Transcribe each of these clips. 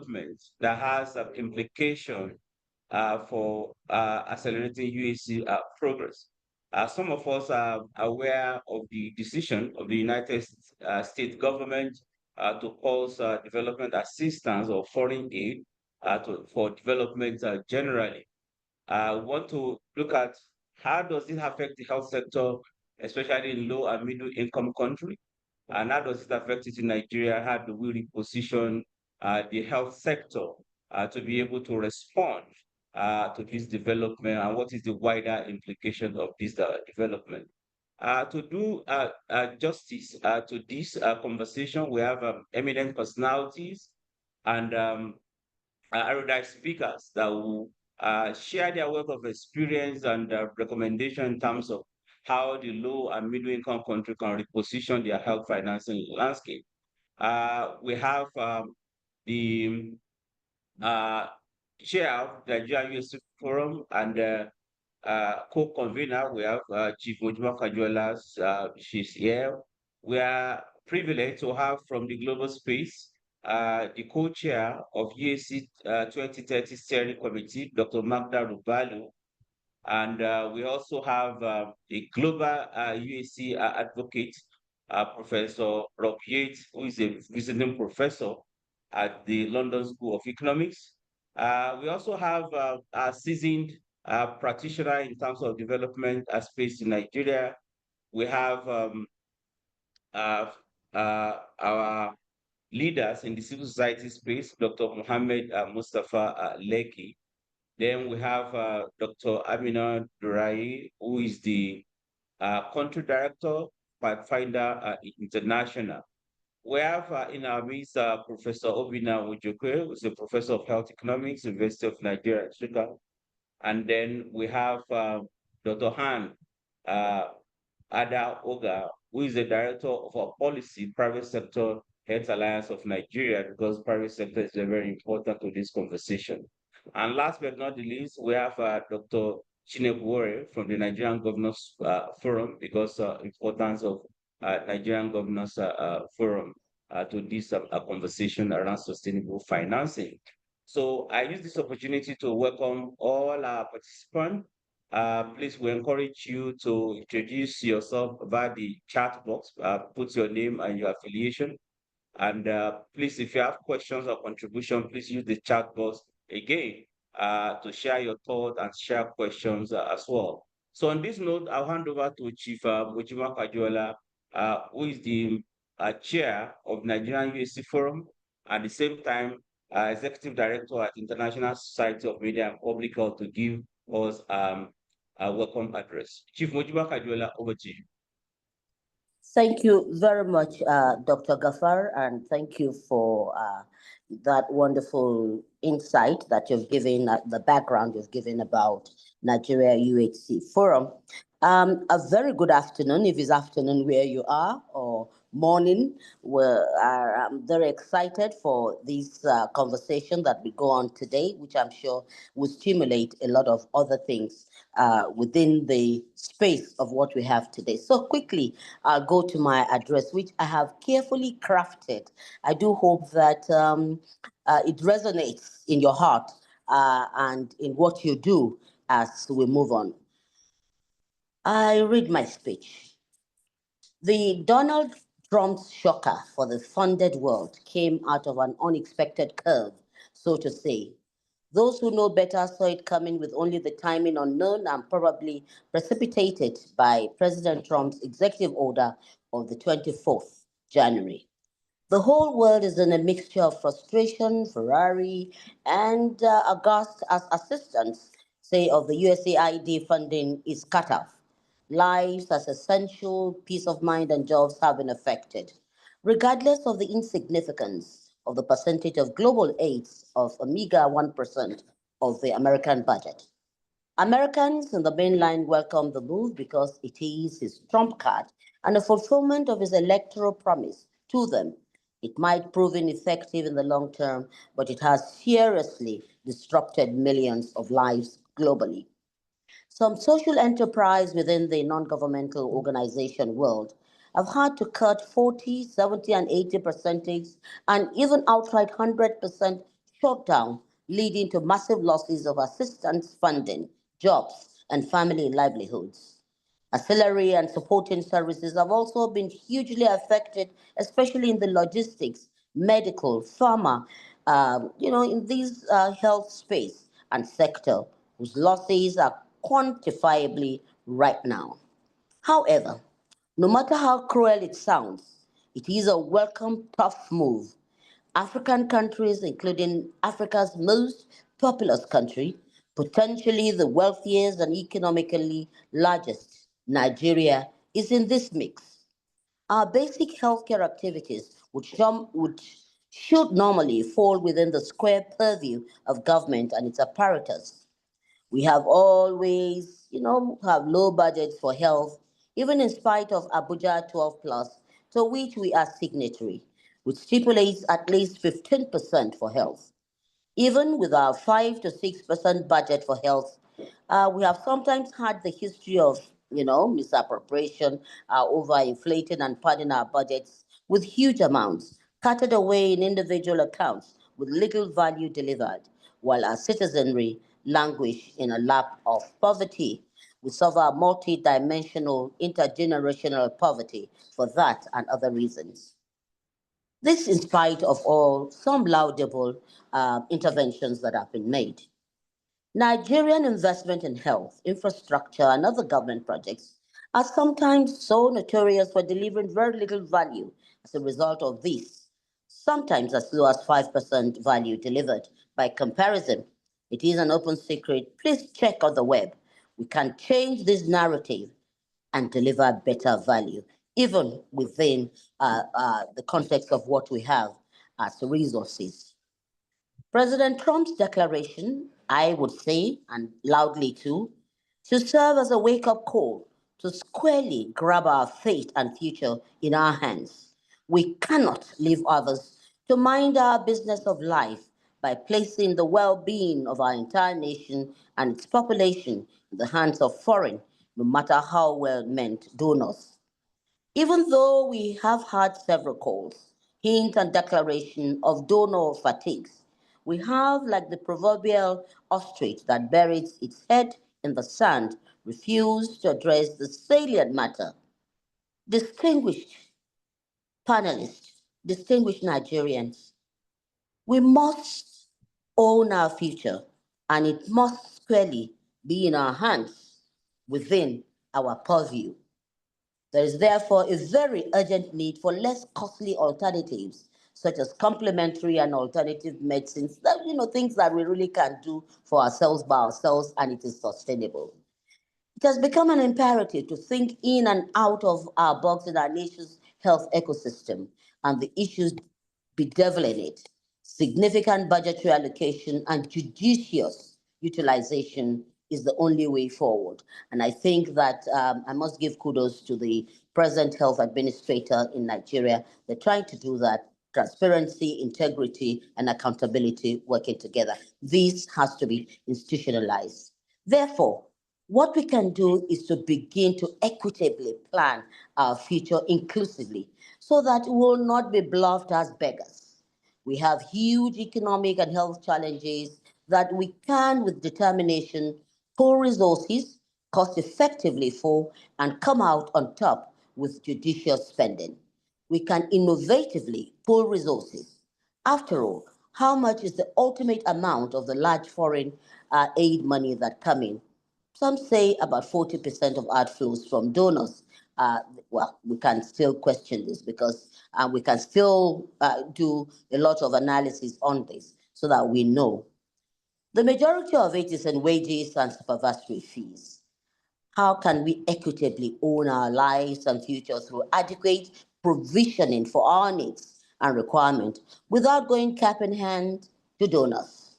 development that has implication for accelerating UAC progress. Some of us are aware of the decision of the United States government to pause development assistance or foreign aid for development generally. I want to look at how does it affect the health sector, especially in low and middle income countries, and how does it affect it in Nigeria? How do we reposition the health sector to be able to respond to this development, and what is the wider implication of this development? To do justice to this conversation, we have eminent personalities and erudite speakers that will share their wealth of experience and recommendation in terms of how the low and middle income country can reposition their health financing landscape. We have the uh, chair of the Nigeria USC Forum and co-convener. We have Chief Mojima Kajuela. She's here. We are privileged to have from the global space the co-chair of UAC 2030 Steering Committee, Dr. Magda Rubalu. And we also have the global UAC advocate, Professor Rob Yates, who is a visiting professor at the London School of Economics. We also have a seasoned practitioner in terms of development space in Nigeria. We have uh, our leaders in the civil society space, Dr. Mohammed Mustafa Leki. Then we have Dr. Amina Durai, who is the country director, Pathfinder International. We have in our midst Professor Obina Ojokwe, who's a professor of health economics, University of Nigeria, Chicago. And then we have Dr. Han uh, Ada Oga, who is the director of our policy, Private Sector Health Alliance of Nigeria, because private sector is very important to this conversation. And last but not the least, we have Dr. Chinebuore from the Nigerian Governors Forum, because importance of Nigerian Governors Forum to this conversation around sustainable financing. So I use this opportunity to welcome all our participants. Please, we encourage you to introduce yourself via the chat box. Put your name and your affiliation. And please, if you have questions or contribution, please use the chat box again to share your thoughts and share questions as well. So on this note, I'll hand over to Chief Mojima Kajuela, who is the chair of Nigerian USC Forum, at the same time, executive director at International Society of Media and Public Health, to give us a welcome address. Chief Mojima Kajuela, over to you. Thank you very much, Dr. Gafar, and thank you for that wonderful insight that you've given, the background you've given about Nigeria UHC Forum. A very good afternoon, if it's afternoon where you are, or morning. I'm very excited for this conversation that we go on today, which I'm sure will stimulate a lot of other things within the space of what we have today. So quickly, I'll go to my address, which I have carefully crafted. I do hope that it resonates in your heart and in what you do as we move on. I read my speech. The Donald Trump's shocker for the funded world came out of an unexpected curve, so to say. Those who know better saw it coming with only the timing unknown and probably precipitated by President Trump's executive order of the 24th January. The whole world is in a mixture of frustration, Ferrari, and aghast as assistance, say, of the USAID funding is cut off. Lives as essential, peace of mind, and jobs have been affected, regardless of the insignificance of the percentage of global aids of a meager 1% of the American budget. Americans in the mainline welcome the move because it is his trump card and a fulfillment of his electoral promise to them. It might prove ineffective in the long term, but it has seriously disrupted millions of lives globally. Some social enterprise within the non-governmental organization world have had to cut 40, 70, and 80 percentage and even outright 100% shut down, leading to massive losses of assistance funding, jobs, and family livelihoods. Ancillary and supporting services have also been hugely affected, especially in the logistics, medical, pharma, in these health space and sector, whose losses are quantifiably right now. However, no matter how cruel it sounds, it is a welcome tough move. African countries, including Africa's most populous country, potentially the wealthiest and economically largest, Nigeria, is in this mix. Our basic healthcare activities, which should normally fall within the square purview of government and its apparatus, we have always, have low budgets for health, even in spite of Abuja 12 plus, to which we are signatory, which stipulates at least 15% for health. Even with our 5 to 6% budget for health, we have sometimes had the history of, misappropriation, overinflating and padding our budgets with huge amounts, carted away in individual accounts with little value delivered, while our citizenry languish in a lap of poverty. We suffer multi-dimensional intergenerational poverty for that and other reasons. This in spite of all some laudable interventions that have been made. Nigerian investment in health, infrastructure, and other government projects are sometimes so notorious for delivering very little value as a result of this, sometimes as low as 5% value delivered. By comparison, it is an open secret. Please check on the web. We can change this narrative and deliver better value, even within the context of what we have as resources. President Trump's declaration, I would say, and loudly too, should serve as a wake up call to squarely grab our fate and future in our hands. We cannot leave others to mind our business of life by placing the well being of our entire nation and its population in the hands of foreign, no matter how well meant donors. Even though we have had several calls, hints, and declaration of donor fatigues, we have, like the proverbial ostrich that buries its head in the sand, refused to address the salient matter. Distinguished panelists, distinguished Nigerians, we must own our future, and it must squarely be in our hands within our purview. There is therefore a very urgent need for less costly alternatives, such as complementary and alternative medicines, that, things that we really can do for ourselves by ourselves and it is sustainable. It has become an imperative to think in and out of our box in our nation's health ecosystem and the issues bedeviling it. Significant budgetary allocation and judicious utilization is the only way forward. And I think that I must give kudos to the present health administrator in Nigeria. They're trying to do that. Transparency, integrity, and accountability working together. This has to be institutionalized. Therefore, what we can do is to begin to equitably plan our future inclusively so that we will not be bluffed as beggars. We have huge economic and health challenges that we can, with determination, pull resources cost effectively for and come out on top with judicious spending. We can innovatively pull resources. After all, how much is the ultimate amount of the large foreign aid money that come in? Some say about 40% of outflows from donors. Well, we can still question this because we can still do a lot of analysis on this so that we know. The majority of it is in wages and supervisory fees. How can we equitably own our lives and future through adequate provisioning for our needs and requirements without going cap in hand to donors?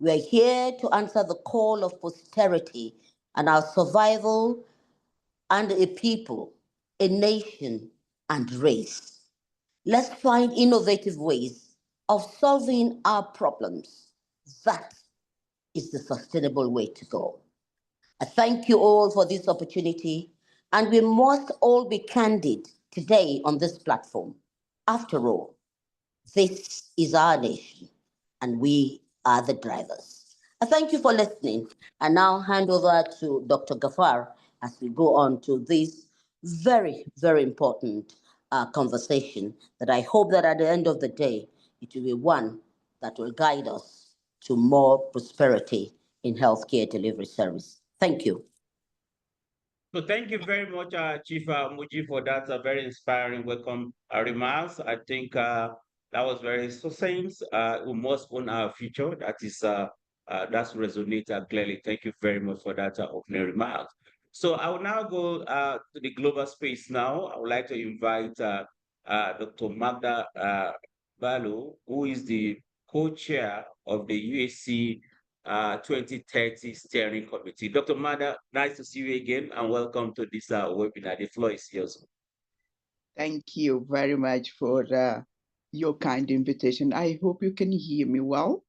We are here to answer the call of posterity and our survival and a people, a nation, and race. Let's find innovative ways of solving our problems. That is the sustainable way to go. I thank you all for this opportunity, and we must all be candid today on this platform. After all, this is our nation, and we are the drivers. I thank you for listening. I now hand over to Dr. Gafar as we go on to this very, very important conversation that I hope that at the end of the day, it will be one that will guide us to more prosperity in healthcare delivery service. Thank you. So thank you very much, Chief Muji, for that very inspiring welcome remarks. I think that was very succinct. We must own our future. That's resonate clearly. Thank you very much for that opening remarks. So I will now go to the global space now. I would like to invite Dr. Magda Balu, who is the co-chair of the UAC 2030 steering committee. Dr. Mada, nice to see you again and welcome to this webinar. The floor is yours. Thank you very much for your kind invitation. I hope you can hear me well.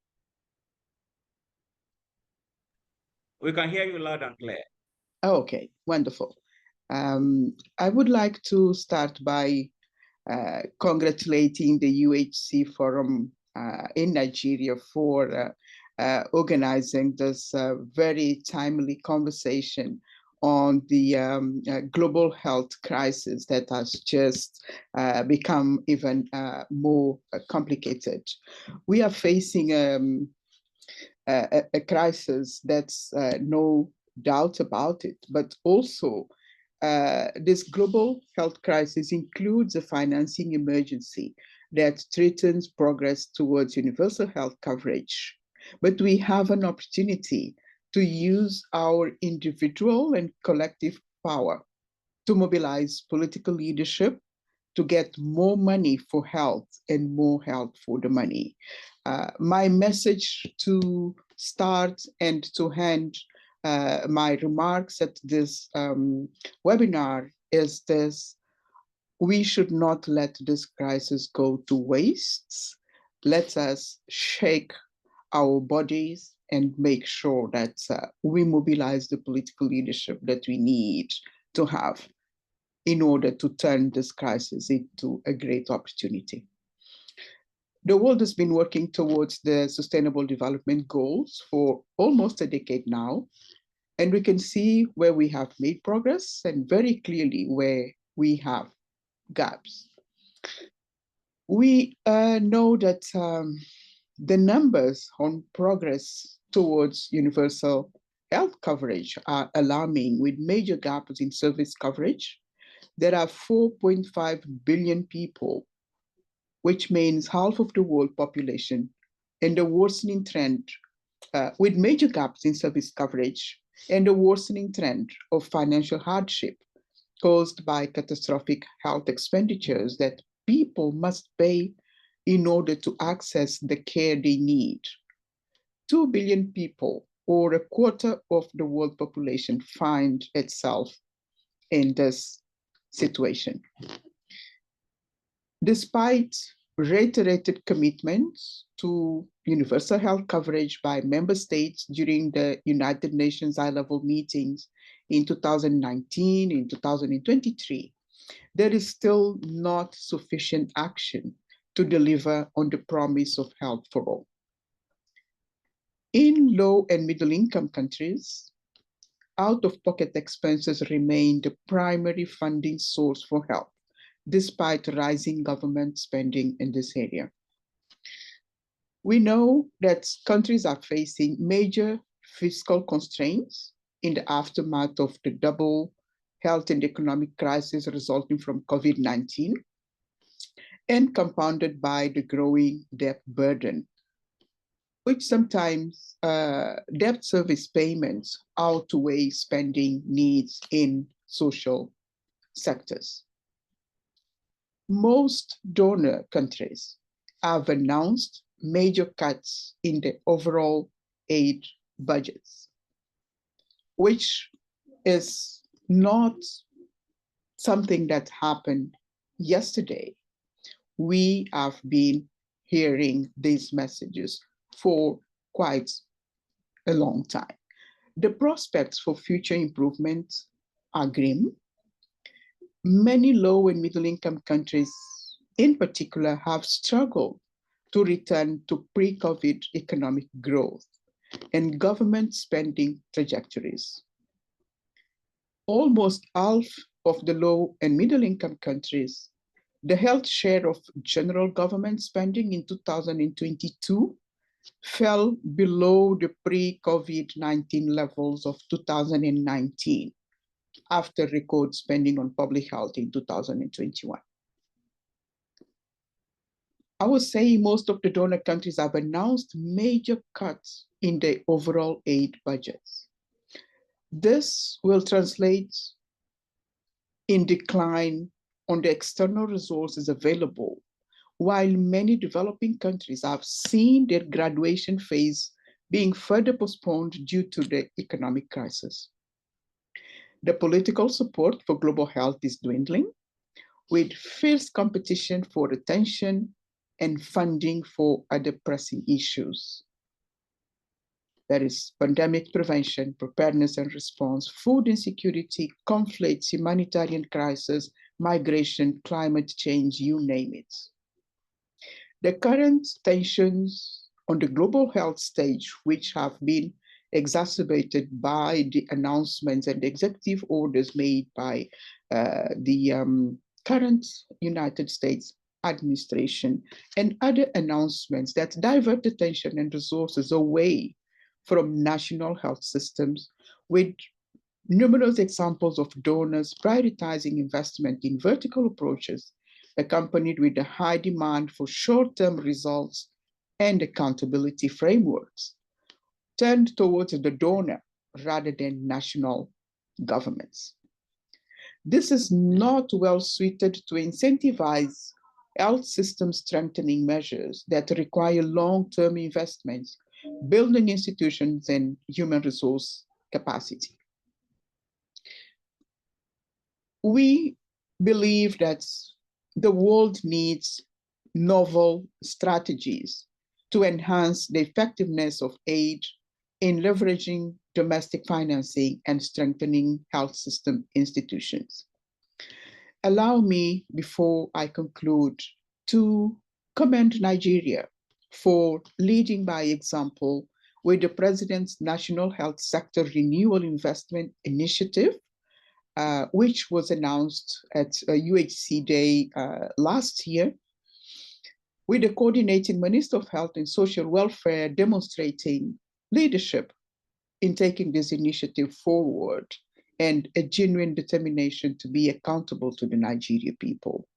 We can hear you loud and clear. Okay, wonderful. I would like to start by congratulating the UHC Forum in Nigeria for organizing this very timely conversation on the global health crisis that has just become even more complicated. We are facing a crisis that's no doubt about it, but also this global health crisis includes a financing emergency that threatens progress towards universal health coverage. But we have an opportunity to use our individual and collective power to mobilize political leadership to get more money for health and more health for the money. My message to start and to end my remarks at this webinar is this: we should not let this crisis go to waste. Let us shake our bodies and make sure that we mobilize the political leadership that we need to have in order to turn this crisis into a great opportunity. The world has been working towards the Sustainable Development Goals for almost a decade now, and we can see where we have made progress and very clearly where we have gaps. We know that the numbers on progress towards universal health coverage are alarming, with major gaps in service coverage. There are 4.5 billion people, which means half of the world population, and a worsening trend with major gaps in service coverage and a worsening trend of financial hardship caused by catastrophic health expenditures that people must pay in order to access the care they need. 2 billion people, or a quarter of the world population, find itself in this situation. Despite reiterated commitments to universal health coverage by member states during the United Nations high-level meetings in 2019, in 2023, there is still not sufficient action to deliver on the promise of health for all. In low and middle income countries, out-of-pocket expenses remain the primary funding source for health, despite rising government spending in this area. We know that countries are facing major fiscal constraints in the aftermath of the double health and economic crisis resulting from COVID-19, and compounded by the growing debt burden, which sometimes debt service payments outweigh spending needs in social sectors. Most donor countries have announced major cuts in the overall aid budgets, which is not something that happened yesterday. We have been hearing these messages for quite a long time. The prospects for future improvements are grim. Many low and middle income countries in particular have struggled to return to pre-COVID economic growth and government spending trajectories. Almost half of the low and middle income countries, the health share of general government spending in 2022 fell below the pre-COVID-19 levels of 2019 after record spending on public health in 2021. I would say most of the donor countries have announced major cuts in their overall aid budgets. This will translate in decline on the external resources available, while many developing countries have seen their graduation phase being further postponed due to the economic crisis. The political support for global health is dwindling, with fierce competition for attention and funding for other pressing issues. That is pandemic prevention, preparedness and response, food insecurity, conflicts, humanitarian crisis, migration, climate change, you name it. The current tensions on the global health stage, which have been exacerbated by the announcements and the executive orders made by the current United States administration and other announcements that divert attention and resources away from national health systems, with numerous examples of donors prioritizing investment in vertical approaches, accompanied with a high demand for short-term results and accountability frameworks, turned towards the donor rather than national governments. This is not well suited to incentivize health system strengthening measures that require long-term investments, building institutions and human resource capacity. We believe that the world needs novel strategies to enhance the effectiveness of aid in leveraging domestic financing and strengthening health system institutions. Allow me, before I conclude, to commend Nigeria for leading by example with the President's National Health Sector Renewal Investment Initiative, which was announced at UHC Day last year, with the coordinating Minister of Health and Social Welfare demonstrating leadership in taking this initiative forward and a genuine determination to be accountable to the Nigerian people.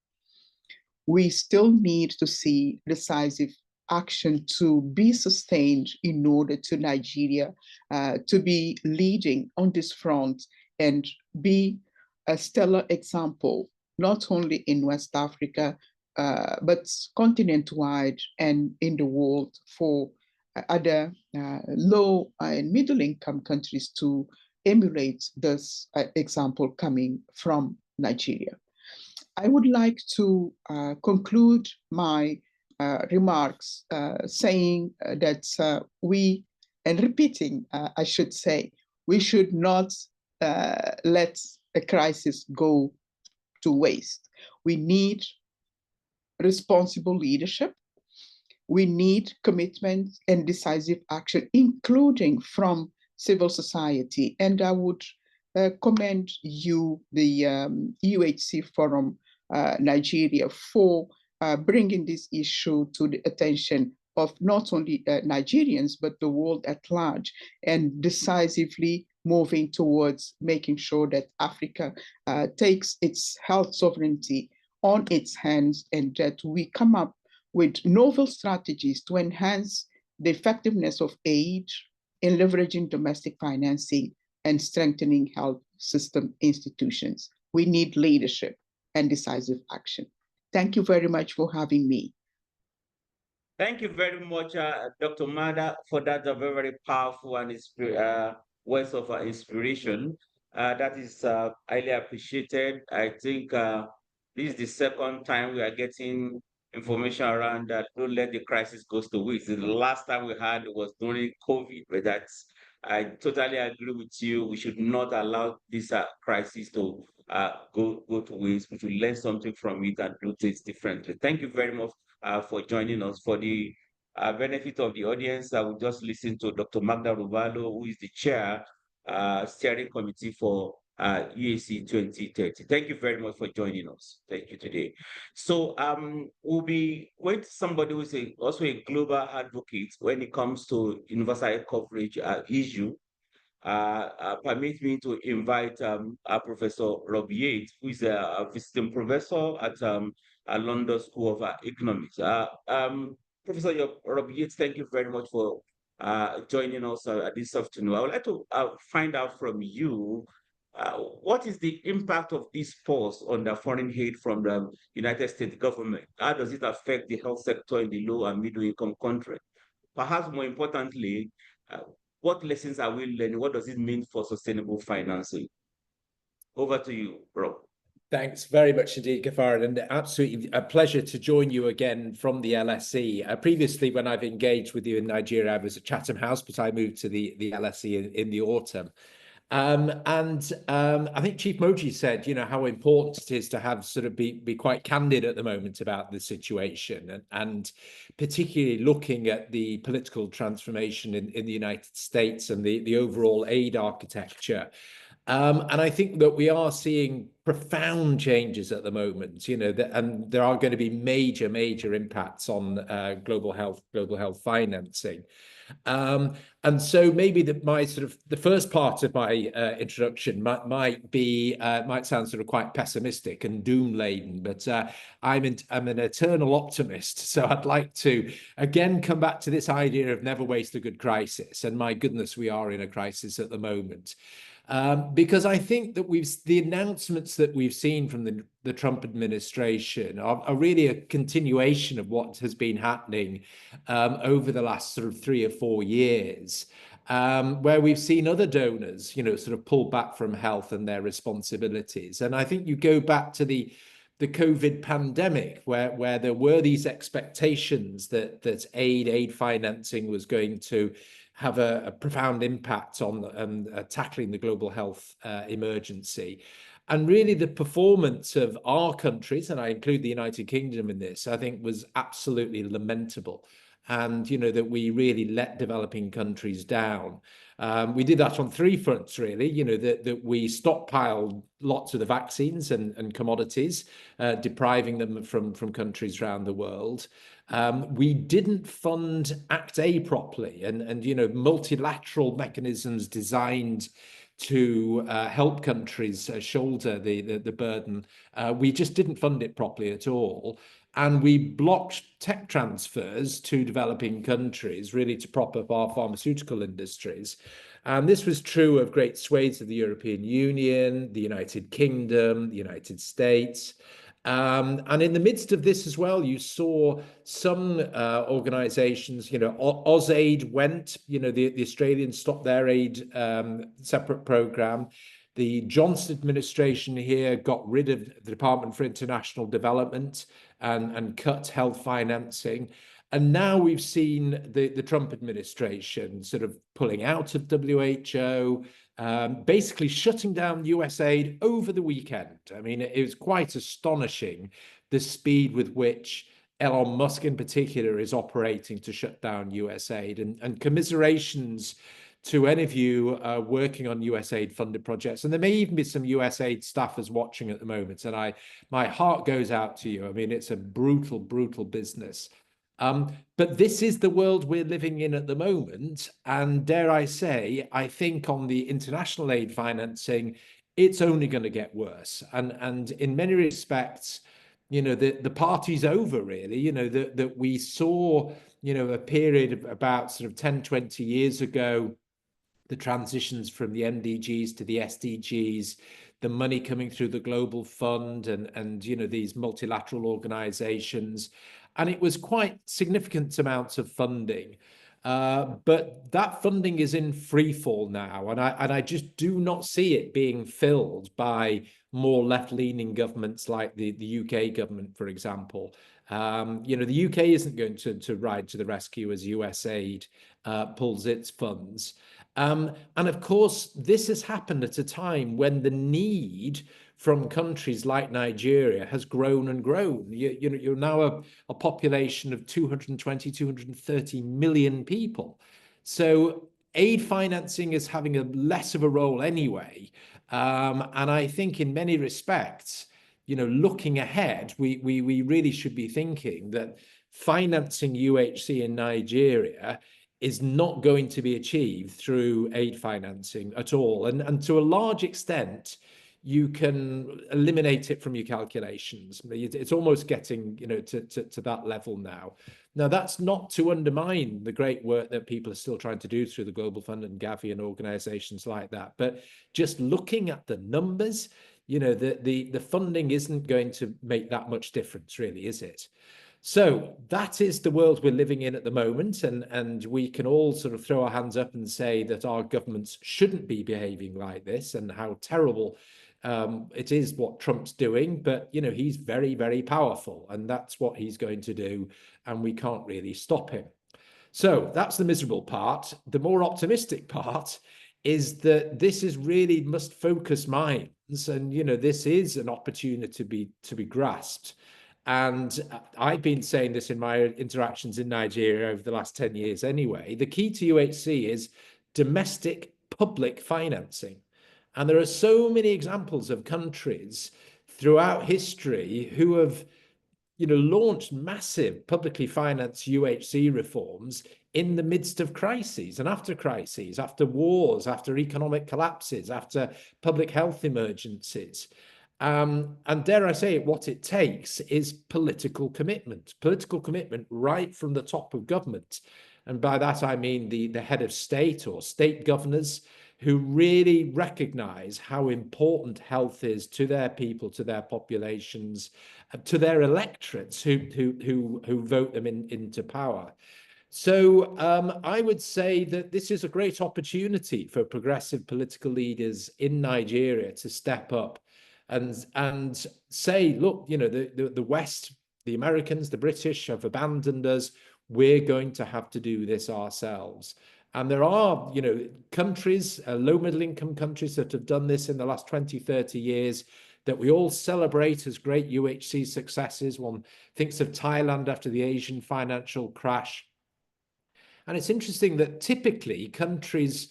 We still need to see decisive action to be sustained in order to Nigeria to be leading on this front and be a stellar example, not only in West Africa, but continent-wide and in the world for other low and middle income countries to emulate this example coming from Nigeria. I would like to conclude my remarks saying that we, and repeating, I should say, we should not let a crisis go to waste. We need responsible leadership. We need commitment and decisive action, including from civil society. And I would commend you, the UHC Forum Nigeria, for bringing this issue to the attention of not only Nigerians, but the world at large, and decisively moving towards making sure that Africa takes its health sovereignty on its hands, and that we come up with novel strategies to enhance the effectiveness of aid in leveraging domestic financing and strengthening health system institutions. We need leadership and decisive action. Thank you very much for having me. Thank you very much, Dr. Mada, for that very, very powerful and words of inspiration. That is highly appreciated. I think this is the second time we are getting information around that. Don't let the crisis go to waste. The last time we had was during COVID, but I totally agree with you. We should not allow this crisis to go to waste. We should learn something from it and do things differently. Thank you very much for joining us. For the benefit of the audience, I will just listen to Dr. Magda Ruvalo, who is the chair, steering committee for EAC 2030. Thank you very much for joining us. Thank you today. So we'll be with somebody who is also a global advocate when it comes to universal health coverage issue. Permit me to invite Professor Rob Yates, who is a visiting professor at London School of Economics. Professor Rob Yates, thank you very much for joining us this afternoon. I would like to find out from you, what is the impact of this pause on the foreign aid from the United States government? How does it affect the health sector in the low and middle income countries? Perhaps more importantly, what lessons are we learning? What does it mean for sustainable financing? Over to you, Rob. Thanks very much indeed, Gafar, and absolutely a pleasure to join you again from the LSE. Previously, when I've engaged with you in Nigeria, I was at Chatham House, but I moved to the LSE in the autumn. I think Chief Moji said, how important it is to have sort of be quite candid at the moment about the situation, and particularly looking at the political transformation in the United States and the overall aid architecture. And I think that we are seeing profound changes at the moment, and there are going to be major impacts on global health financing. And so maybe the first part of my introduction might sound sort of quite pessimistic and doom laden, but I'm an eternal optimist. So I'd like to again come back to this idea of never waste a good crisis. And my goodness, we are in a crisis at the moment. Because I think that the announcements that we've seen from the Trump administration are really a continuation of what has been happening over the last sort of 3 or 4 years, where we've seen other donors, sort of pull back from health and their responsibilities. And I think you go back to the COVID pandemic, where there were these expectations that aid financing was going to have a profound impact on tackling the global health emergency. And really the performance of our countries, and I include the United Kingdom in this, I think was absolutely lamentable. And, that we really let developing countries down. We did that on 3 fronts, really, that we stockpiled lots of the vaccines and commodities, depriving them from countries around the world. We didn't fund Act A properly, and multilateral mechanisms designed to help countries shoulder the burden. We just didn't fund it properly at all. And we blocked tech transfers to developing countries, really to prop up our pharmaceutical industries. And this was true of great swathes of the European Union, the United Kingdom, the United States. And in the midst of this as well, you saw some organizations, AusAid went, the Australians stopped their aid separate program. The Johnson administration here got rid of the Department for International Development and cut health financing. And now we've seen the Trump administration sort of pulling out of WHO, basically shutting down USAID over the weekend. I mean, it was quite astonishing, the speed with which Elon Musk in particular is operating to shut down USAID, and commiserations to any of you working on USAID funded projects. And there may even be some USAID staffers watching at the moment. And my heart goes out to you. I mean, it's a brutal business. But this is the world we're living in at the moment. And dare I say, I think on the international aid financing, it's only going to get worse. And in many respects, the party's over, really. That we saw, a period of about sort of 10, 20 years ago, the transitions from the MDGs to the SDGs, the money coming through the Global Fund and these multilateral organizations. And it was quite significant amounts of funding. But that funding is in free fall now. And I just do not see it being filled by more left-leaning governments like the UK government, for example. The UK isn't going to ride to the rescue as USAID pulls its funds. And of course, this has happened at a time when the need from countries like Nigeria has grown and grown. You're now a population of 220, 230 million people. So aid financing is having a less of a role anyway. And I think in many respects, looking ahead, we really should be thinking that financing UHC in Nigeria is not going to be achieved through aid financing at all. And to a large extent, you can eliminate it from your calculations. It's almost getting, to that level now. Now, that's not to undermine the great work that people are still trying to do through the Global Fund and Gavi and organizations like that. But just looking at the numbers, the funding isn't going to make that much difference, really, is it? So that is the world we're living in at the moment, and we can all sort of throw our hands up and say that our governments shouldn't be behaving like this and how terrible it is what Trump's doing. But, he's very, very powerful, and that's what he's going to do, and we can't really stop him. So that's the miserable part. The more optimistic part is that this is really must focus minds, and, this is an opportunity to be grasped. And I've been saying this in my interactions in Nigeria over the last 10 years anyway. The key to UHC is domestic public financing. And there are so many examples of countries throughout history who have, launched massive publicly financed UHC reforms in the midst of crises and after crises, after wars, after economic collapses, after public health emergencies. And dare I say it, what it takes is political commitment right from the top of government. And by that, I mean the head of state or state governors who really recognize how important health is to their people, to their populations, to their electorates who vote them into power. So I would say that this is a great opportunity for progressive political leaders in Nigeria to step up and say, look, the West, the Americans, the British have abandoned us. We're going to have to do this ourselves. And there are, countries, low middle income countries that have done this in the last 20, 30 years that we all celebrate as great UHC successes. One thinks of Thailand after the Asian financial crash. And it's interesting that typically countries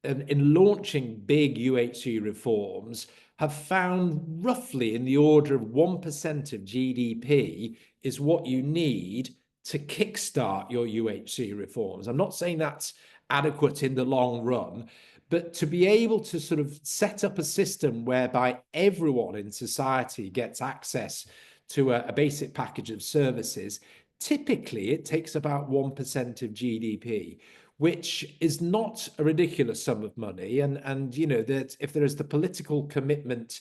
in launching big UHC reforms have found roughly in the order of 1% of GDP is what you need to kickstart your UHC reforms. I'm not saying that's adequate in the long run, but to be able to sort of set up a system whereby everyone in society gets access to a basic package of services, typically it takes about 1% of GDP, which is not a ridiculous sum of money. And that if there is the political commitment,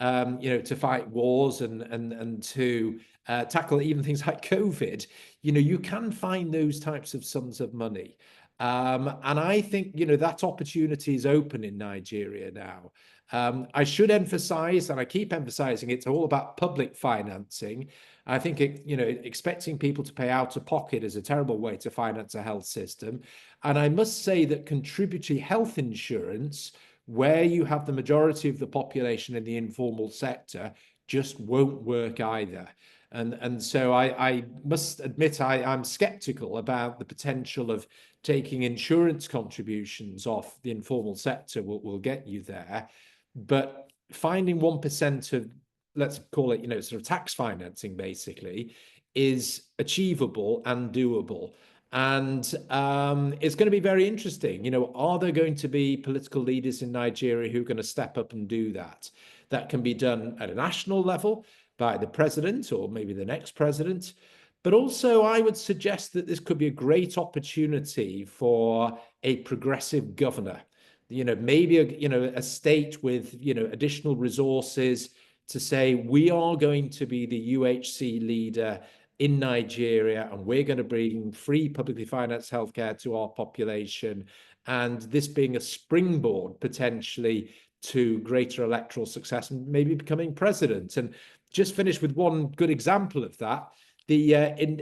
to fight wars and to tackle even things like COVID, you can find those types of sums of money. And I think, that opportunity is open in Nigeria now. I should emphasize, and I keep emphasizing, it's all about public financing. I think, expecting people to pay out of pocket is a terrible way to finance a health system. And I must say that contributory health insurance, where you have the majority of the population in the informal sector, just won't work either. And so I must admit I'm skeptical about the potential of taking insurance contributions off the informal sector will get you there. But finding 1% of, let's call it, sort of tax financing basically, is achievable and doable. And it's going to be very interesting. Are there going to be political leaders in Nigeria who are going to step up and do that? That can be done at a national level by the president or maybe the next president. But also, I would suggest that this could be a great opportunity for a progressive governor. Maybe a state with additional resources to say, we are going to be the UHC leader in Nigeria, and we're going to bring free publicly financed healthcare to our population, and this being a springboard potentially to greater electoral success and maybe becoming president. And just finish with one good example of that. In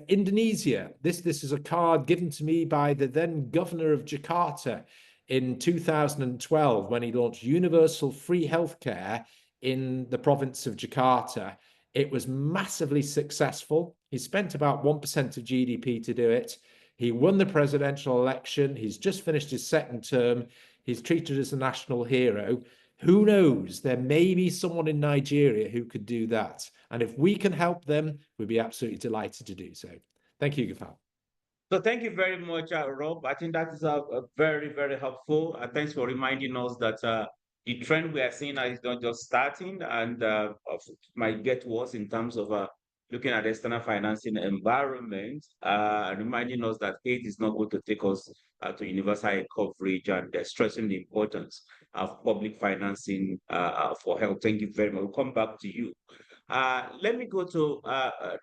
Indonesia, this is a card given to me by the then governor of Jakarta in 2012 when he launched universal free healthcare in the province of Jakarta. It was massively successful. He spent about 1% of GDP to do it. He won the presidential election. He's just finished his second term. He's treated as a national hero. Who knows? There may be someone in Nigeria who could do that. And if we can help them, we'd be absolutely delighted to do so. Thank you, Gafar. So thank you very much, Rob. I think that is very, very helpful. Thanks for reminding us that the trend we are seeing now is not just starting and might get worse in terms of looking at the external financing environment, reminding us that aid is not going to take us to universal coverage, and stressing the importance of public financing for health. Thank you very much. We'll come back to you. Let me go to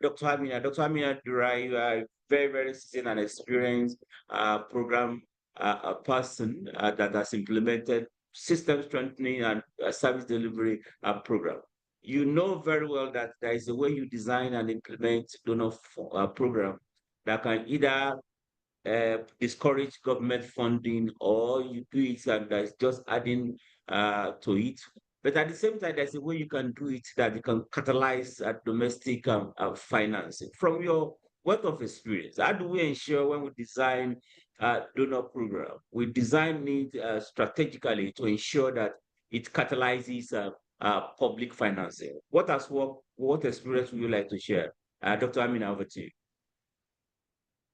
Dr. Amina. Dr. Amina Durai, you are very, very seasoned and experienced program person that has implemented system strengthening and service delivery program. You know very well that there is a way you design and implement donor program that can either discourage government funding, or you do it and that's just adding to it. But at the same time, there's a way you can do it that you can catalyze domestic financing. From your wealth of experience, how do we ensure when we design donor program, we design it strategically to ensure that it catalyzes public financing? What experience would you like to share? Dr. Amina, over to you.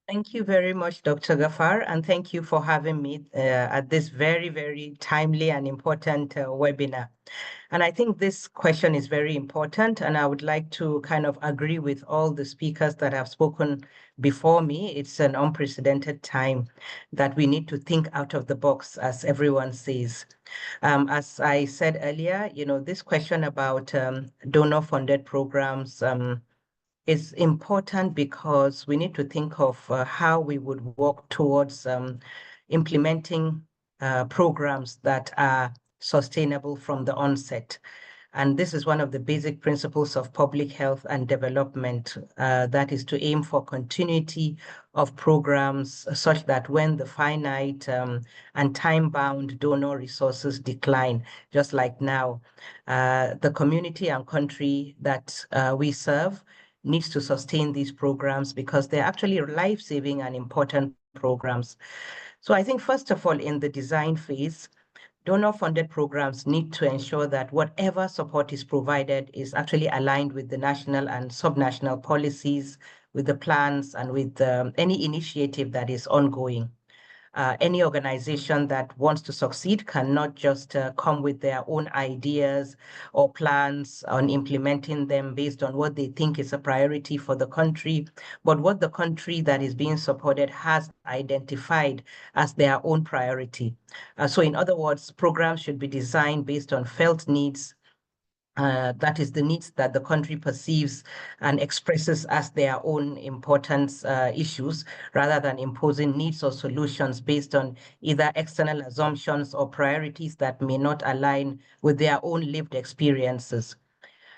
Thank you very much, Dr. Gafar, and thank you for having me at this very, very timely and important webinar. And I think this question is very important, and I would like to kind of agree with all the speakers that have spoken before me. It's an unprecedented time that we need to think out of the box, as everyone says. As I said earlier, this question about donor-funded programs is important because we need to think of how we would work towards implementing programs that are sustainable from the onset. And this is one of the basic principles of public health and development, that is to aim for continuity of programs such that when the finite and time-bound donor resources decline, just like now, the community and country that we serve needs to sustain these programs because they're actually life-saving and important programs. So I think, first of all, in the design phase, donor-funded programs need to ensure that whatever support is provided is actually aligned with the national and subnational policies, with the plans, and with any initiative that is ongoing. Any organization that wants to succeed cannot just come with their own ideas or plans on implementing them based on what they think is a priority for the country, but what the country that is being supported has identified as their own priority. So in other words, programs should be designed based on felt needs, that is the needs that the country perceives and expresses as their own importance issues, rather than imposing needs or solutions based on either external assumptions or priorities that may not align with their own lived experiences.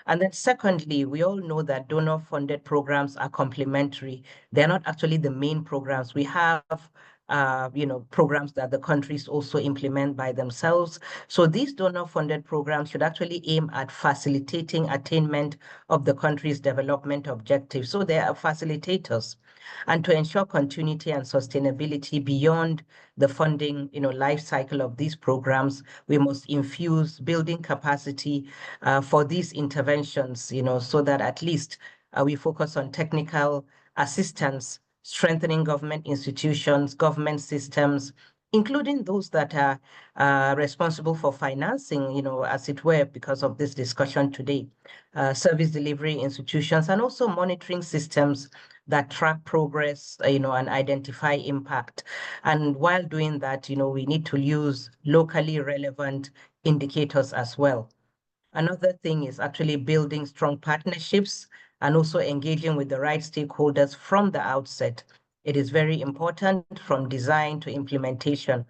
And then secondly, we all know that donor-funded programs are complementary. They're not actually the main programs. We have programs that the countries also implement by themselves. So these donor-funded programs should actually aim at facilitating attainment of the country's development objectives. So they are facilitators. And to ensure continuity and sustainability beyond the funding, life cycle of these programs, we must infuse building capacity for these interventions, so that at least we focus on technical assistance, strengthening government institutions, government systems, including those that are responsible for financing, as it were, because of this discussion today, service delivery institutions, and also monitoring systems that track progress, and identify impact. And while doing that, we need to use locally relevant indicators as well. Another thing is actually building strong partnerships and also engaging with the right stakeholders from the outset. It is very important from design to implementation.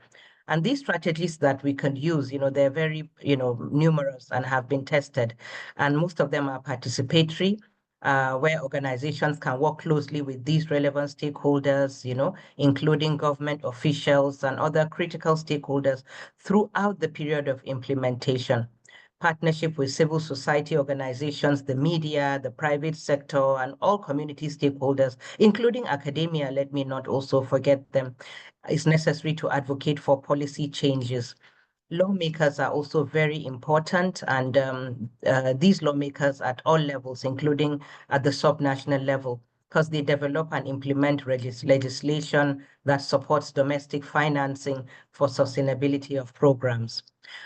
And these strategies that we can use, they're very, numerous and have been tested. And most of them are participatory, where organizations can work closely with these relevant stakeholders, including government officials and other critical stakeholders throughout the period of implementation. partnership with civil society organizations, the media, the private sector, and all community stakeholders, including academia, let me not also forget them, is necessary to advocate for policy changes. Lawmakers are also very important, and these lawmakers at all levels, including at the subnational level, because they develop and implement legislation that supports domestic financing for sustainability of programs.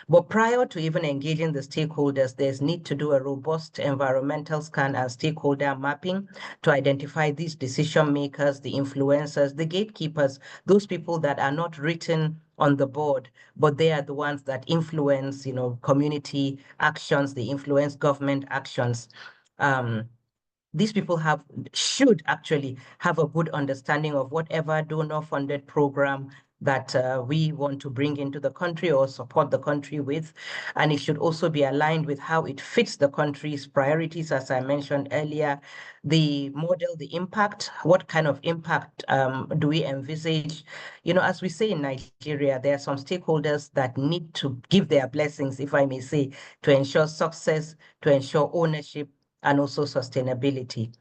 But prior to even engaging the stakeholders, there's need to do a robust environmental scan and stakeholder mapping to identify these decision makers, the influencers, the gatekeepers, those people that are not written on the board, but they are the ones that influence, community actions, they influence government actions. These people should actually have a good understanding of whatever donor-funded program that we want to bring into the country or support the country with. And it should also be aligned with how it fits the country's priorities, as I mentioned earlier, the model, the impact, what kind of impact do we envisage? As we say in Nigeria, there are some stakeholders that need to give their blessings, if I may say, to ensure success, to ensure ownership, and also sustainability.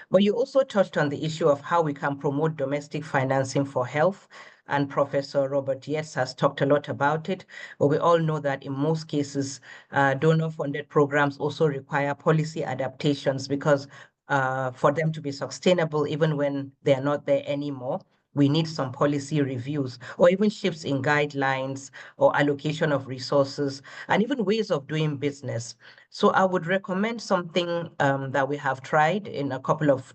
But you also touched on the issue of how we can promote domestic financing for health. And Professor Robert Yates has talked a lot about it, but we all know that in most cases, donor-funded programs also require policy adaptations because for them to be sustainable, even when they are not there anymore, we need some policy reviews or even shifts in guidelines or allocation of resources and even ways of doing business. So I would recommend something that we have tried in a couple of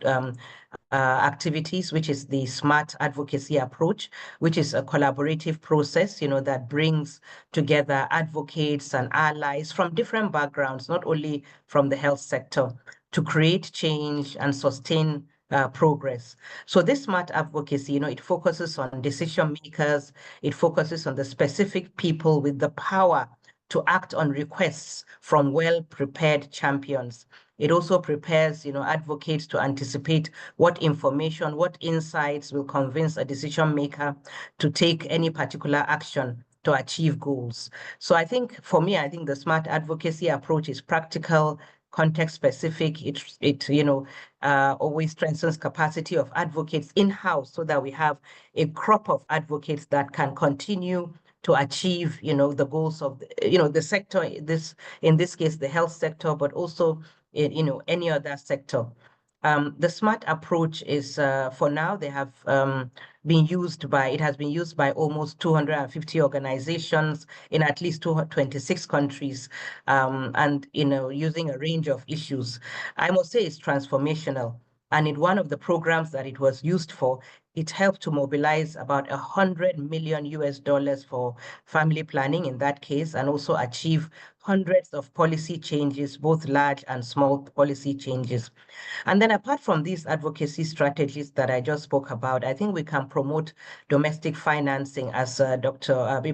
activities, which is the SMART advocacy approach, which is a collaborative process, that brings together advocates and allies from different backgrounds, not only from the health sector, to create change and sustain progress. So this SMART advocacy, it focuses on decision makers, it focuses on the specific people with the power to act on requests from well-prepared champions. It also prepares, advocates to anticipate what information, what insights will convince a decision maker to take any particular action to achieve goals. So I think for me, the SMART advocacy approach is practical, context specific. It always strengthens capacity of advocates in-house so that we have a crop of advocates that can continue to achieve, the goals of, the sector, in this case, the health sector, but also in, any other sector. The SMART approach is, for now, it has been used by almost 250 organizations in at least 26 countries, and, using a range of issues. I must say it's transformational. And in one of the programs that it was used for, it helped to mobilize about $100 million for family planning in that case, and also achieve hundreds of policy changes, both large and small policy changes. And then apart from these advocacy strategies that I just spoke about, I think we can promote domestic financing, as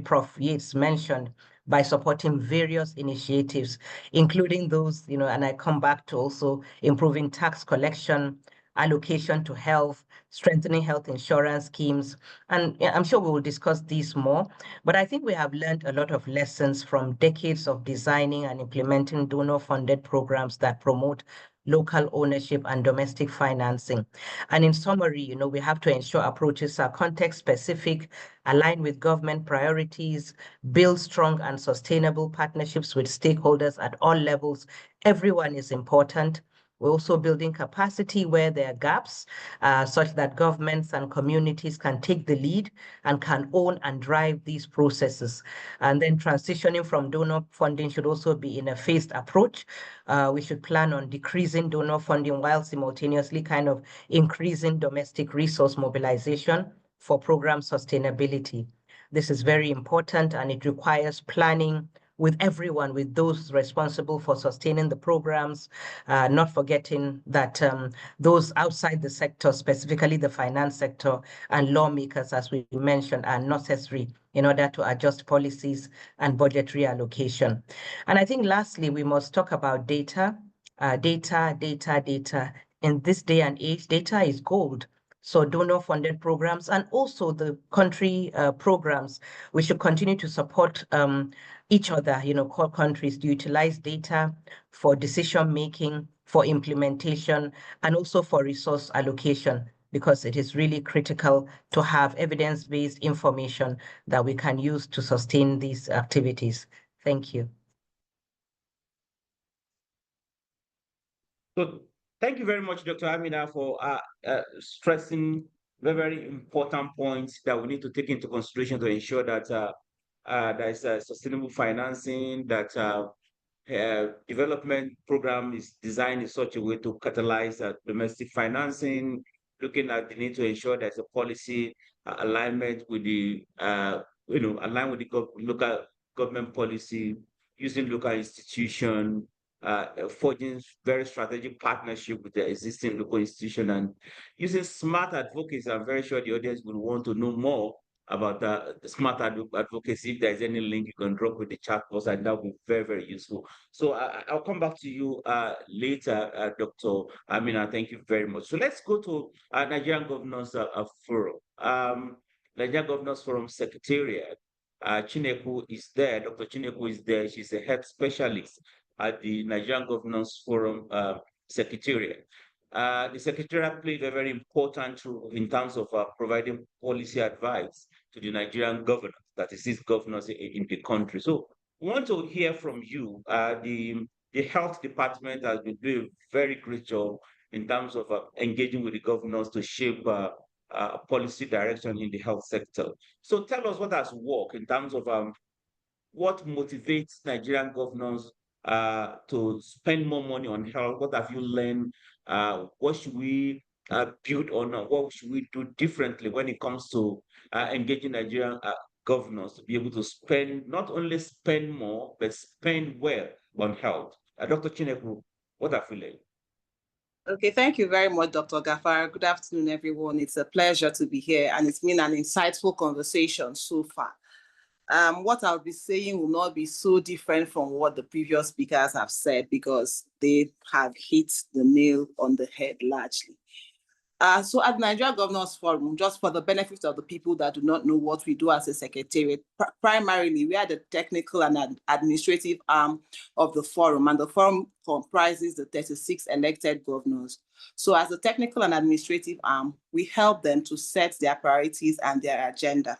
Prof. Yates mentioned, by supporting various initiatives, including those, and I come back to also improving tax collection, allocation to health, strengthening health insurance schemes. And I'm sure we will discuss these more, but I think we have learned a lot of lessons from decades of designing and implementing donor-funded programs that promote local ownership and domestic financing. And in summary, we have to ensure approaches are context-specific, align with government priorities, build strong and sustainable partnerships with stakeholders at all levels. Everyone is important. We're also building capacity where there are gaps, such that governments and communities can take the lead and can own and drive these processes. And then transitioning from donor funding should also be in a phased approach. We should plan on decreasing donor funding while simultaneously kind of increasing domestic resource mobilization for program sustainability. This is very important, and it requires planning with everyone, with those responsible for sustaining the programs, not forgetting that those outside the sector, specifically the finance sector and lawmakers, as we mentioned, are necessary in order to adjust policies and budgetary allocation. And I think lastly, we must talk about data. Data. In this day and age, data is gold. So donor-funded programs and also the country programs, we should continue to support each other, core countries, to utilize data for decision-making, for implementation, and also for resource allocation, because it is really critical to have evidence-based information that we can use to sustain these activities. Thank you. So thank you very much, Dr. Amina, for stressing very, very important points that we need to take into consideration to ensure that there is sustainable financing, that development program is designed in such a way to catalyze domestic financing, looking at the need to ensure there's a policy alignment with the, align with the local government policy, using local institution, forging very strategic partnership with the existing local institution, and using smart advocacy. I'm very sure the audience will want to know more about the smart advocacy. If there's any link you can drop with the chat box, and that will be very, very useful. So I'll come back to you later, Dr. Amina. Thank you very much. So let's go to Nigerian Governors Forum. Nigerian Governors Forum Secretariat. Chineku is there. Dr. Chineku is there. She's a health specialist at the Nigerian Governors Forum Secretariat. The Secretariat played a very important role in terms of providing policy advice to the Nigerian governors, that is, these governors in the country. So we want to hear from you. The health department has been doing a very great job in terms of engaging with the governors to shape policy direction in the health sector. So tell us what has worked in terms of what motivates Nigerian governors to spend more money on health. What have you learned? What should we build on? What should we do differently when it comes to engaging Nigerian governors to be able to spend, not only spend more, but spend well on health? Dr. Chineku, what have you learned? Okay, thank you very much, Dr. Gafar. Good afternoon, everyone. It's a pleasure to be here, and it's been an insightful conversation so far. What I'll be saying will not be so different from what the previous speakers have said, because they have hit the nail on the head largely. So at the Nigeria Governors Forum, just for the benefit of the people that do not know what we do as a secretariat, primarily we are the technical and administrative arm of the forum, and the forum comprises the 36 elected governors. So as a technical and administrative arm, we help them to set their priorities and their agenda.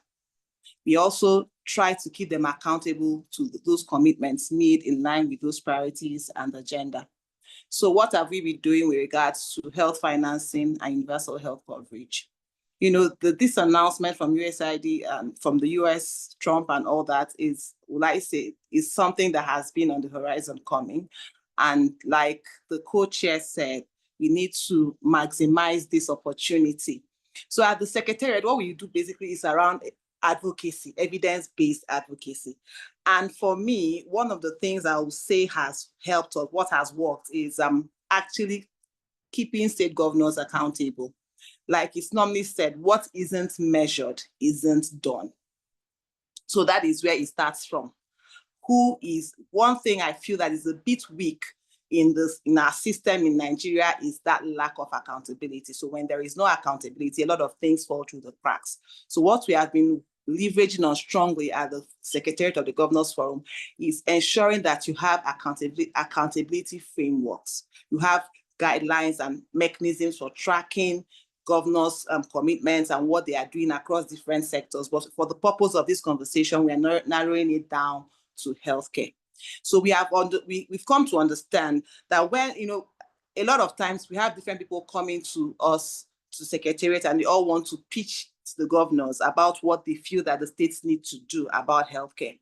We also try to keep them accountable to those commitments made in line with those priorities and agenda. So what have we been doing with regards to health financing and universal health coverage? This announcement from USAID and from the US, Trump and all that is something that has been on the horizon coming. And like the co-chair said, we need to maximize this opportunity. So at the Secretariat, what we do basically is around advocacy, evidence-based advocacy. And for me, one of the things I would say has helped, or what has worked, is actually keeping state governors accountable. Like it's normally said, what isn't measured isn't done. So that is where it starts from. One thing I feel that is a bit weak in our system in Nigeria is that lack of accountability. So when there is no accountability, a lot of things fall through the cracks. So what we have been leveraging on strongly at the Secretariat of the Governors Forum is ensuring that you have accountability frameworks. You have guidelines and mechanisms for tracking governors' commitments and what they are doing across different sectors. But for the purpose of this conversation, we are narrowing it down to healthcare. So we've come to understand that when, a lot of times we have different people coming to us, to Secretariat, and they all want to pitch to the governors about what they feel that the states need to do about healthcare.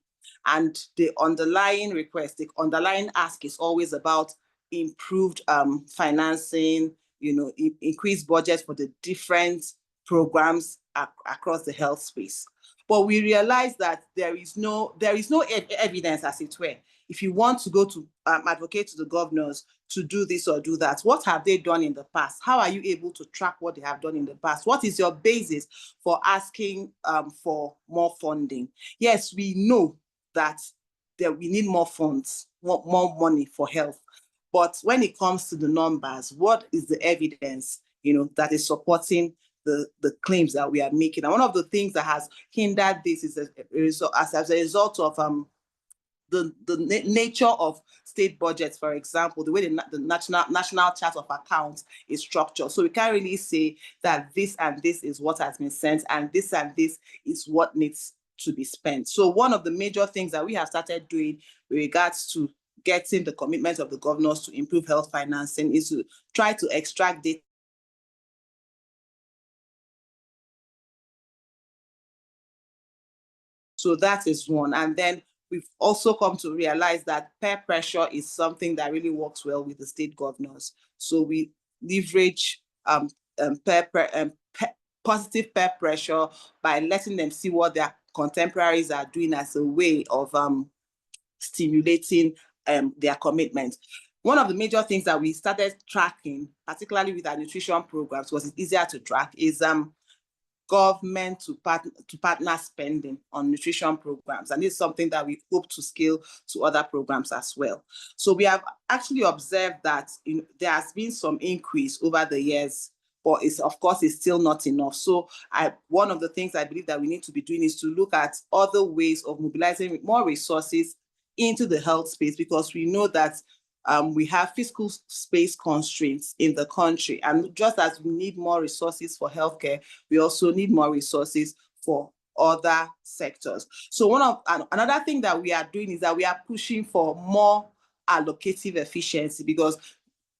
And the underlying request, the underlying ask is always about improved financing, increased budget for the different programs across the health space. But we realize that there is no evidence, as it were. If you want to go to advocate to the governors to do this or do that, what have they done in the past? How are you able to track what they have done in the past? What is your basis for asking for more funding? Yes, we know that we need more funds, more money for health. But when it comes to the numbers, what is the evidence, that is supporting the claims that we are making? And one of the things that has hindered this is as a result of nature of state budgets, for example, the way the national chart of accounts is structured. So we can't really say that this and this is what has been sent and this is what needs to be spent. So one of the major things that we have started doing with regards to getting the commitment of the governors to improve health financing is to try to extract data. So that is one. And then we've also come to realize that peer pressure is something that really works well with the state governors. So we leverage positive peer pressure by letting them see what their contemporaries are doing as a way of stimulating their commitment. One of the major things that we started tracking, particularly with our nutrition programs, because it's easier to track, is government to partner spending on nutrition programs. And it's something that we hope to scale to other programs as well. So we have actually observed that there has been some increase over the years, but of course, it's still not enough. So one of the things I believe that we need to be doing is to look at other ways of mobilizing more resources into the health space, because we know that we have fiscal space constraints in the country. And just as we need more resources for healthcare, we also need more resources for other sectors. So another thing that we are doing is that we are pushing for more allocative efficiency, because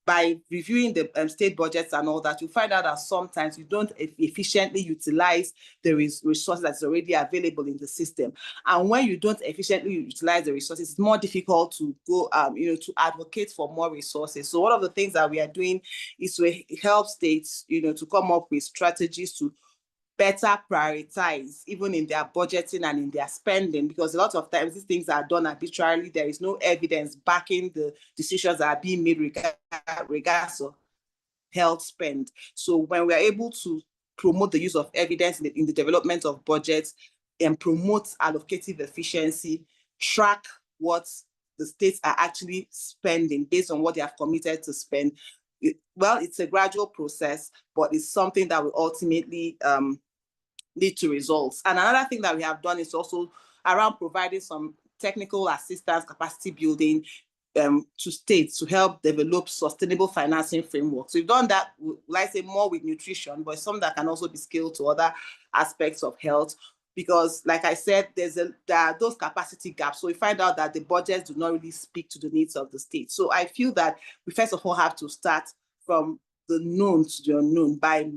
by reviewing the state budgets and all that, you find out that sometimes you don't efficiently utilize the resources that's already available in the system. And when you don't efficiently utilize the resources, it's more difficult to go, to advocate for more resources. So one of the things that we are doing is to help states, to come up with strategies to better prioritize, even in their budgeting and in their spending, because a lot of times these things are done arbitrarily. There is no evidence backing the decisions that are being made regardless of health spend. So when we're able to promote the use of evidence in the development of budgets and promote allocative efficiency, track what the states are actually spending based on what they have committed to spend, it's a gradual process, but it's something that will ultimately lead to results. And another thing that we have done is also around providing some technical assistance, capacity building to states to help develop sustainable financing frameworks. We've done that, like I say, more with nutrition, but some that can also be scaled to other aspects of health. Because, like I said, there are those capacity gaps. So we find out that the budgets do not really speak to the needs of the state. So I feel that we first of all have to start from the known to the unknown by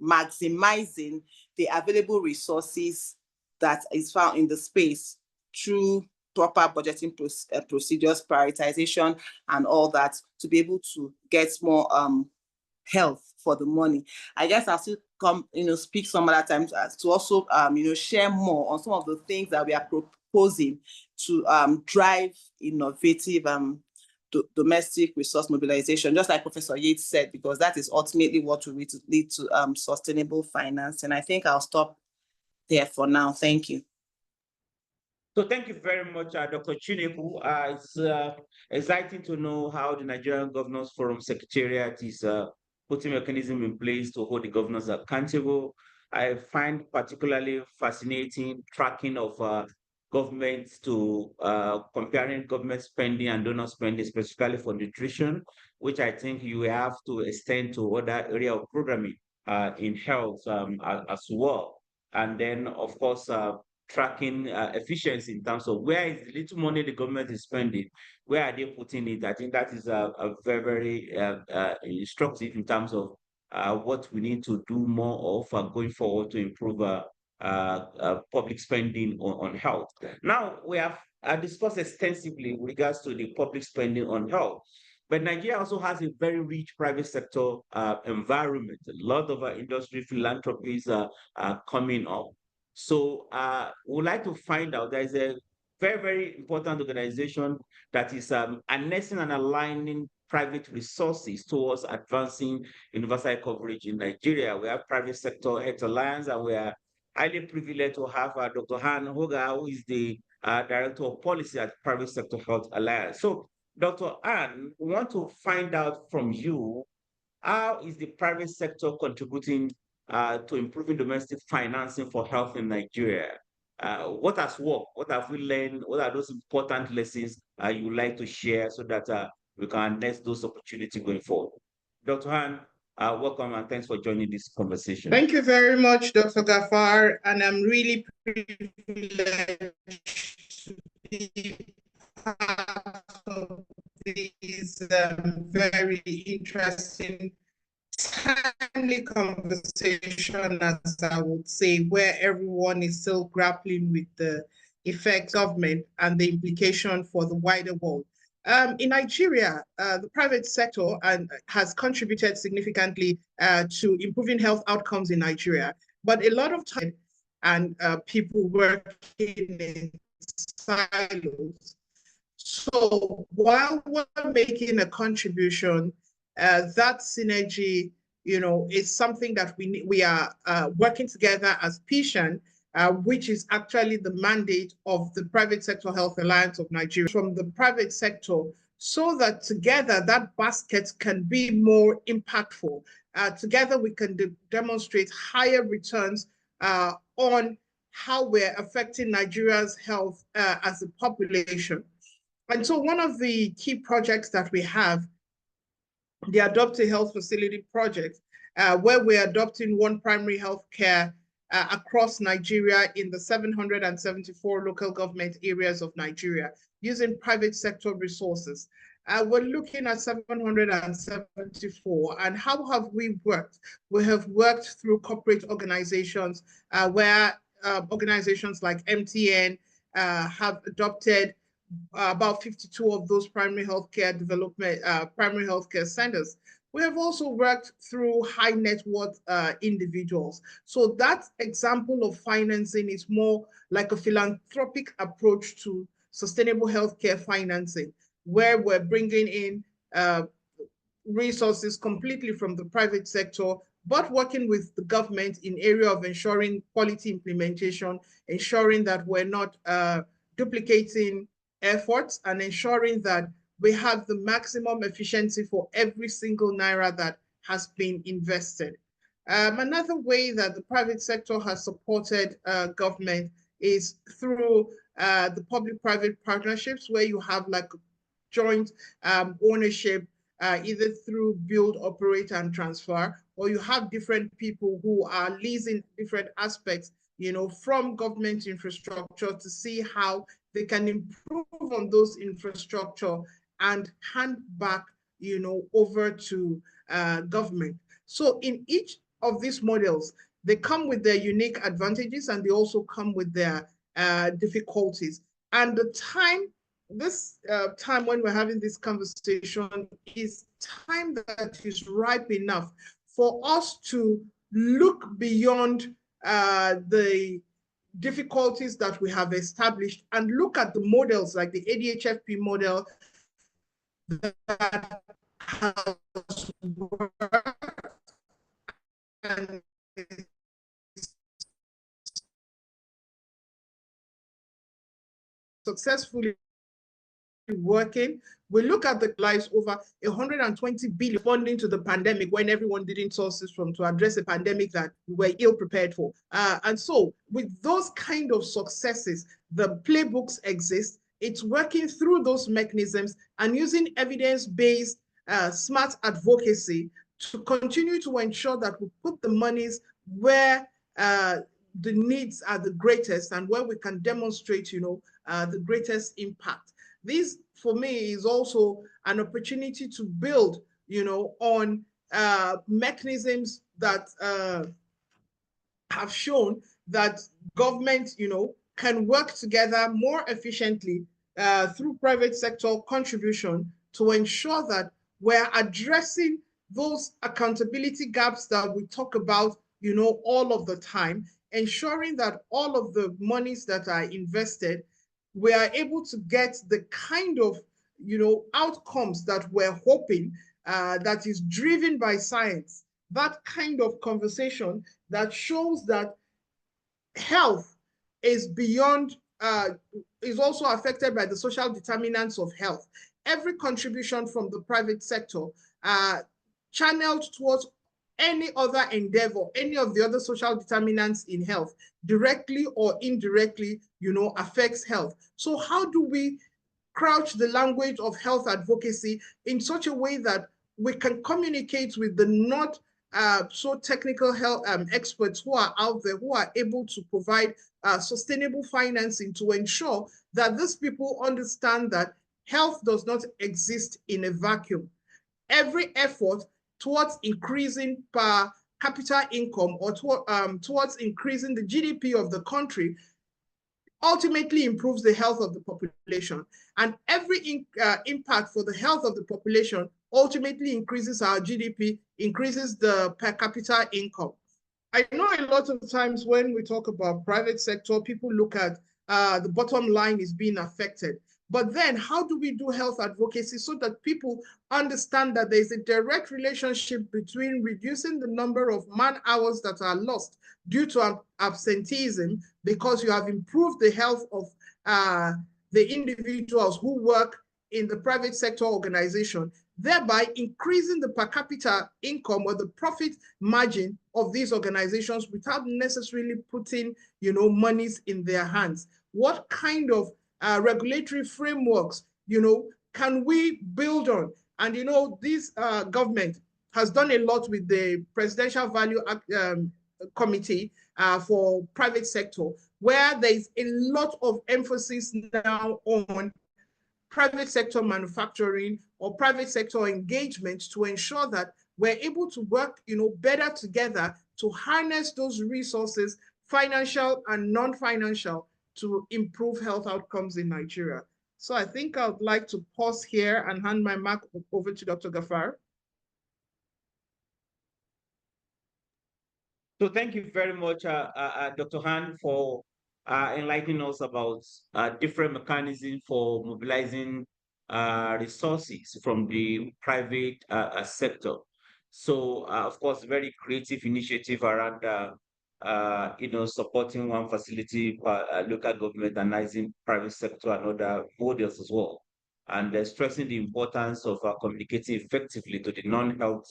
maximizing the available resources that is found in the space through proper budgeting procedures, prioritization, and all that, to be able to get more health for the money. I guess I'll still come, speak some other times to also, share more on some of the things that we are proposing to drive innovative domestic resource mobilization, just like Professor Yates said, because that is ultimately what will lead to sustainable finance. And I think I'll stop there for now. Thank you. So thank you very much, Dr. Chinedu. It's exciting to know how the Nigerian Governors Forum Secretariat is putting mechanism in place to hold the governors accountable. I find particularly fascinating tracking of governments to comparing government spending and donor spending, specifically for nutrition, which I think you have to extend to other area of programming in health as well. And then, of course, tracking efficiency in terms of where is the little money the government is spending, where are they putting it? I think that is a very instructive in terms of what we need to do more of going forward to improve public spending on health. Now, we have discussed extensively with regards to the public spending on health, but Nigeria also has a very rich private sector environment. A lot of industry philanthropies are coming up. So we'd like to find out, there is a very, very important organization that is harnessing and aligning private resources towards advancing universal coverage in Nigeria. We have Private Sector Health Alliance, and we are highly privileged to have Dr. Han Hoga, who is the Director of Policy at Private Sector Health Alliance. So, Dr. Han, we want to find out from you, how is the private sector contributing to improving domestic financing for health in Nigeria? What has worked? What have we learned? What are those important lessons you would like to share so that we can harness those opportunities going forward? Dr. Han, welcome and thanks for joining this conversation. Thank you very much, Dr. Gafar, and I'm really privileged to be part of this very interesting, timely conversation, as I would say, where everyone is still grappling with the effects of government and the implication for the wider world. In Nigeria, the private sector has contributed significantly to improving health outcomes in Nigeria, but a lot of time and people working in silos. So while we're making a contribution, that synergy, is something that we are working together as PSHAN, which is actually the mandate of the Private Sector Health Alliance of Nigeria from the private sector, so that together that basket can be more impactful. Together we can demonstrate higher returns on how we're affecting Nigeria's health as a population. And so one of the key projects that we have, the Adopt a Health Facility project, where we're adopting one primary health care across Nigeria in the 774 local government areas of Nigeria using private sector resources. We're looking at 774, and how have we worked? We have worked through corporate organizations where organizations like MTN have adopted about 52 of those primary healthcare development, primary healthcare centers. We have also worked through high net worth individuals. So that example of financing is more like a philanthropic approach to sustainable healthcare financing, where we're bringing in resources completely from the private sector, but working with the government in area of ensuring quality implementation, ensuring that we're not duplicating efforts, and ensuring that we have the maximum efficiency for every single naira that has been invested. Another way that the private sector has supported government is through the public-private partnerships, where you have like joint ownership, either through build, operate, and transfer, or you have different people who are leasing different aspects, from government infrastructure to see how they can improve on those infrastructure and hand back, over to government. So in each of these models, they come with their unique advantages, and they also come with their difficulties. And the time, this time when we're having this conversation is time that is ripe enough for us to look beyond the difficulties that we have established and look at the models like the ADHFP model that has worked and successfully working. We look at the lives over 120 billion responding to the pandemic when everyone didn't sources from to address a pandemic that we were ill prepared for. And so with those kind of successes, the playbooks exist. It's working through those mechanisms and using evidence-based smart advocacy to continue to ensure that we put the monies where the needs are the greatest and where we can demonstrate, the greatest impact. This, for me, is also an opportunity to build, on mechanisms that have shown that government, can work together more efficiently through private sector contribution to ensure that we're addressing those accountability gaps that we talk about, all of the time, ensuring that all of the monies that are invested, we are able to get the kind of, outcomes that we're hoping, that is driven by science, that kind of conversation that shows that health is beyond, is also affected by the social determinants of health. Every contribution from the private sector channeled towards any other endeavor, any of the other social determinants in health, directly or indirectly, affects health. So how do we crouch the language of health advocacy in such a way that we can communicate with the not so technical health experts who are out there, who are able to provide sustainable financing to ensure that these people understand that health does not exist in a vacuum. Every effort towards increasing per capita income or towards increasing the GDP of the country ultimately improves the health of the population. And every impact for the health of the population ultimately increases our GDP, increases the per capita income. I know a lot of times when we talk about private sector, people look at the bottom line is being affected. But then how do we do health advocacy so that people understand that there's a direct relationship between reducing the number of man hours that are lost due to absenteeism, because you have improved the health of the individuals who work in the private sector organization, thereby increasing the per capita income or the profit margin of these organizations without necessarily putting, monies in their hands. What kind of regulatory frameworks, can we build on? And, this government has done a lot with the Presidential Value Committee for private sector, where there's a lot of emphasis now on private sector manufacturing or private sector engagement to ensure that we're able to work, better together to harness those resources, financial and non-financial, to improve health outcomes in Nigeria. So I think I'd like to pause here and hand my mic over to Dr. Gafar. So thank you very much, Dr. Han, for enlightening us about different mechanisms for mobilizing resources from the private sector. So, of course, very creative initiative around, supporting one facility, local government, analyzing private sector and other models as well, and stressing the importance of communicating effectively to the non-health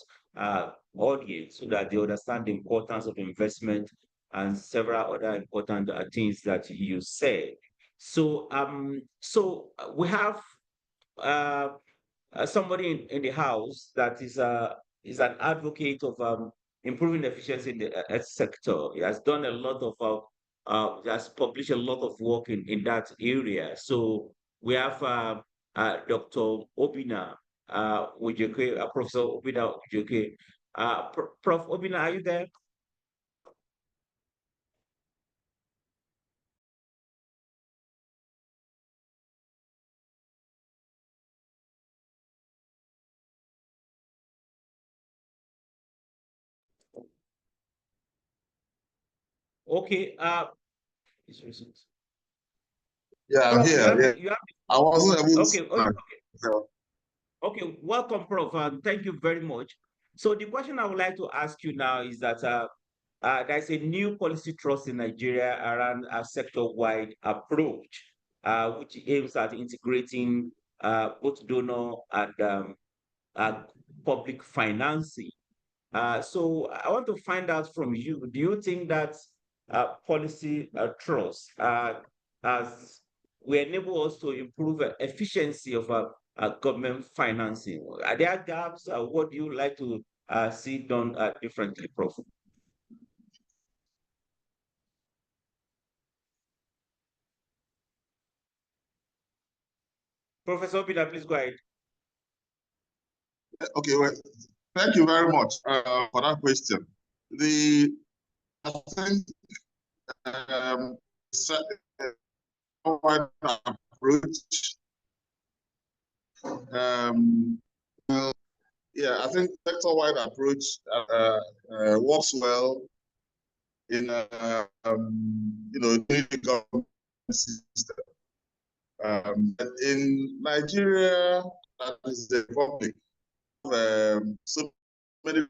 audience so that they understand the importance of investment and several other important things that you said. So, we have somebody in the house that is an advocate of improving efficiency in the health sector. He has done a lot of he has published a lot of work in that area. So we have Dr. Obinna Ojeke, Professor Obinna Ojeke. Prof. Obinna, are you there? Okay. Yeah, I'm Prof, here. you have I wasn't able okay, to. okay, okay. Welcome, Prof. Thank you very much. So the question I would like to ask you now is that there's a new policy thrust in Nigeria around a sector-wide approach, which aims at integrating both donor and public financing. So I want to find out from you, do you think that policy trust as will enable us to improve efficiency of government financing? Are there gaps? What do you like to see done differently, Prof? Professor Obinna, please go ahead. Okay, well, thank you very much for that question. I think approach. Well, yeah, I think sector-wide approach works well in the government system. But in Nigeria, that is the republic, so many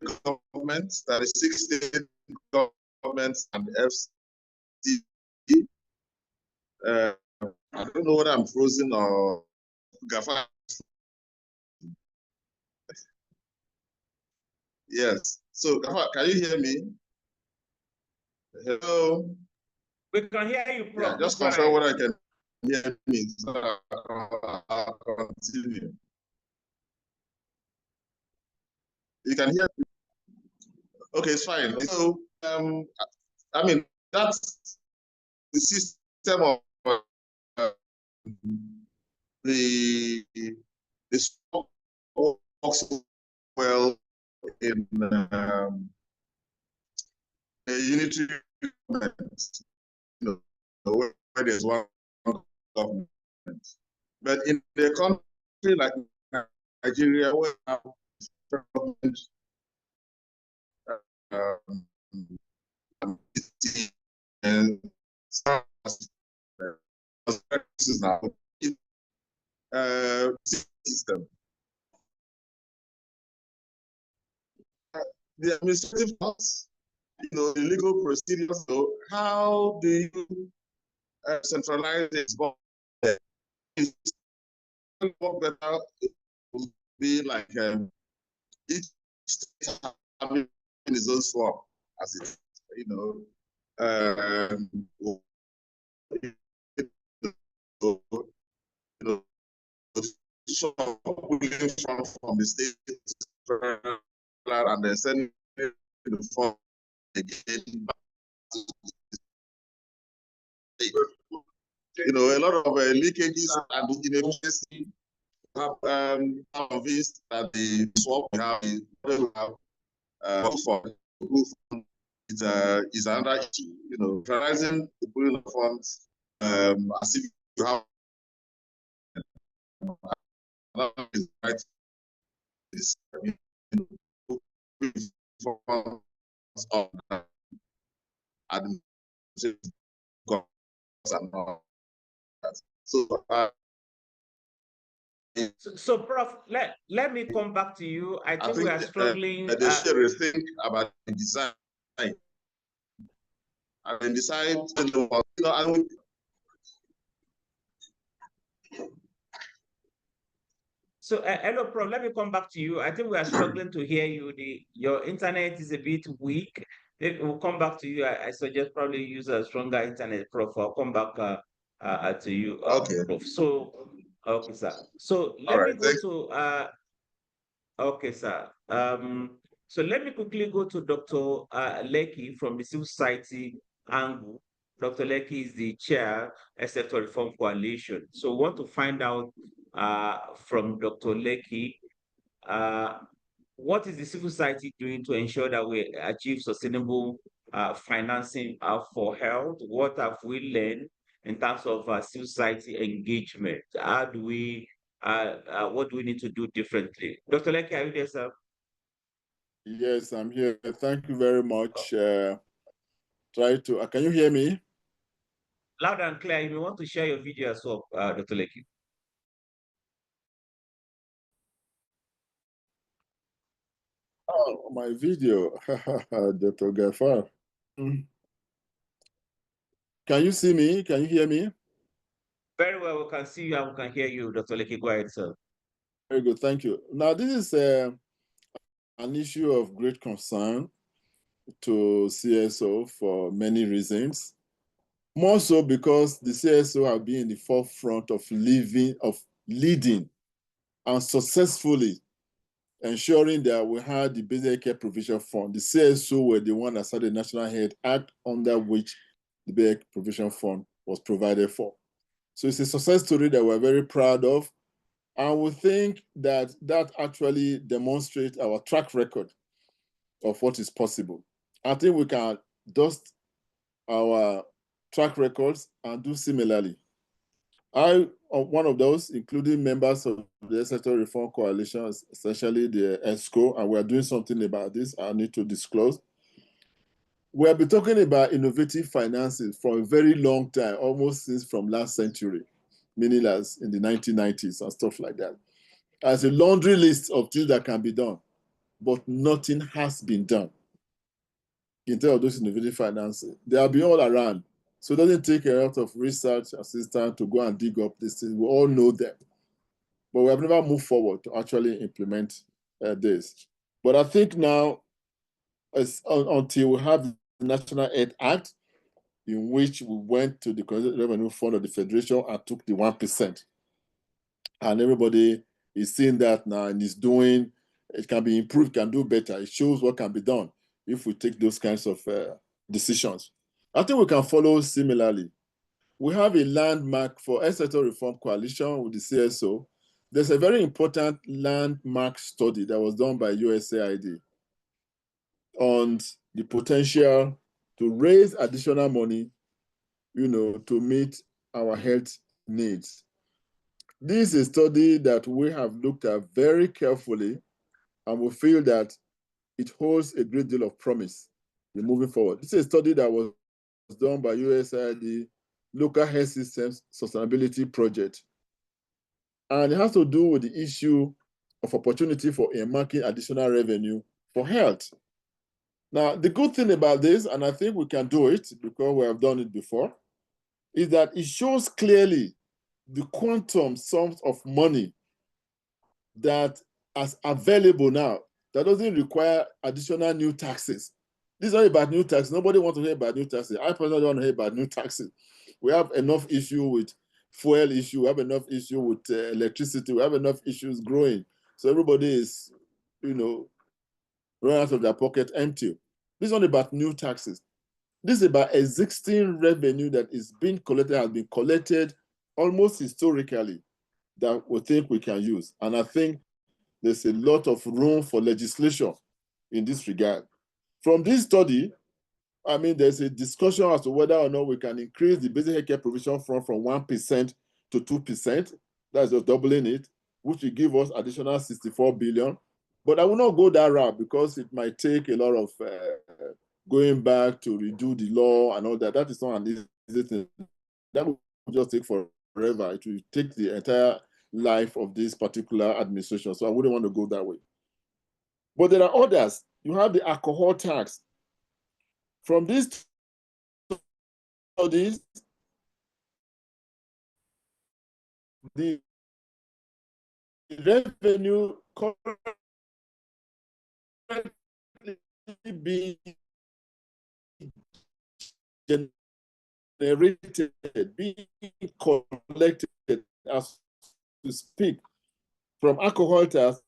governments, that is 16 governments and FCT. I don't know whether I'm frozen or Gafar. Yes. So Gafar, can you hear me? Hello. We can hear you, Prof. Yeah, just Go ahead. confirm whether I can hear me. So I'll continue. You can hear me? Okay, it's fine. So, I mean, that's the system of the stock works well in a unitary government, you know, where there's one government. But in a country like Nigeria, where government and system. The administrative parts, you know, the legal procedures. So how do you centralize this? Work better. It will be like each state having its own swamp, as it, you know. So, you know, so from the state and then sending the form again back to the state. You know, a lot of leakages and inefficiency. Convinced that the swap we have is another issue. You know, utilizing the pooling of funds as if you have right. So, Prof, let me come back to you. I think we are struggling. They should rethink about the design. And decide, you know, So, hello, Prof, let me come back to you. I think we are struggling to hear you. Your internet is a bit weak. We'll come back to you. I suggest probably use a stronger internet, Prof. I'll come back to you, okay. Prof. So, okay, sir. So let me go to okay, sir. So let me quickly go to Dr. Lekki from the Civil Society angle. Dr. Lekki is the chair, Sector Reform Coalition. So we want to find out from Dr. Lekki, what is the civil society doing to ensure that we achieve sustainable financing for health? What have we learned in terms of civil society engagement? How do we, what do we need to do differently? Dr. Lekki, are you there, sir? Yes, I'm here. Thank you very much. Can you hear me? Loud and clear. You may want to share your video as well, Dr. Lekki. Oh, my video, Dr. Gafar. Can you see me? Can you hear me? Very well, we can see you and we can hear you, Dr. Lekki. Go ahead, sir. Very good, thank you. Now, this is an issue of great concern to CSO for many reasons. More so because the CSO have been in the forefront of leading and successfully ensuring that we had the Basic Care Provision Fund. The CSO were the one that started the National Health Act under which the Basic Provision Fund was provided for. So it's a success story that we're very proud of. And we think that that actually demonstrates our track record of what is possible. I think we can dust our track records and do similarly. I am one of those, including members of the Sector Reform Coalition, essentially the ESCO, and we are doing something about this. I need to disclose. We have been talking about innovative financing for a very long time, almost since from last century, meaning as in the 1990s and stuff like that. As a laundry list of things that can be done, but nothing has been done in terms of those innovative financing. They have been all around. So it doesn't take a lot of research assistance to go and dig up these things. We all know them. But we have never moved forward to actually implement this. But I think now, until we have the National Health Act, in which we went to the Consolidated Revenue Fund of the Federation and took the 1%. And everybody is seeing that now and is doing, it can be improved, can do better. It shows what can be done if we take those kinds of decisions. I think we can follow similarly. We have a landmark for Health Sector Reform Coalition with the CSO. There's a very important landmark study that was done by USAID on the potential to raise additional money, to meet our health needs. This is a study that we have looked at very carefully, and we feel that it holds a great deal of promise in moving forward. This is a study that was done by USAID Local Health Systems Sustainability Project. And it has to do with the issue of opportunity for earmarking additional revenue for health. Now, the good thing about this, and I think we can do it because we have done it before, is that it shows clearly the quantum sums of money that is available now that doesn't require additional new taxes. This is not about new taxes. Nobody wants to hear about new taxes. I personally don't want to hear about new taxes. We have enough issue with fuel issue. We have enough issue with electricity. We have enough issues growing. So everybody is, running out of their pocket empty. This is not about new taxes. This is about existing revenue that is being collected, has been collected almost historically, that we think we can use. And I think there's a lot of room for legislation in this regard. From this study, there's a discussion as to whether or not we can increase the basic healthcare provision from 1% to 2%. That's just doubling it, which will give us additional 64 billion. But I will not go that route because it might take a lot of going back to redo the law and all that. That is not an easy thing. That will just take forever. It will take the entire life of this particular administration. So I wouldn't want to go that way. But there are others. You have the alcohol tax. From these studies, the revenue currently being generated, being collected as we speak from alcohol tax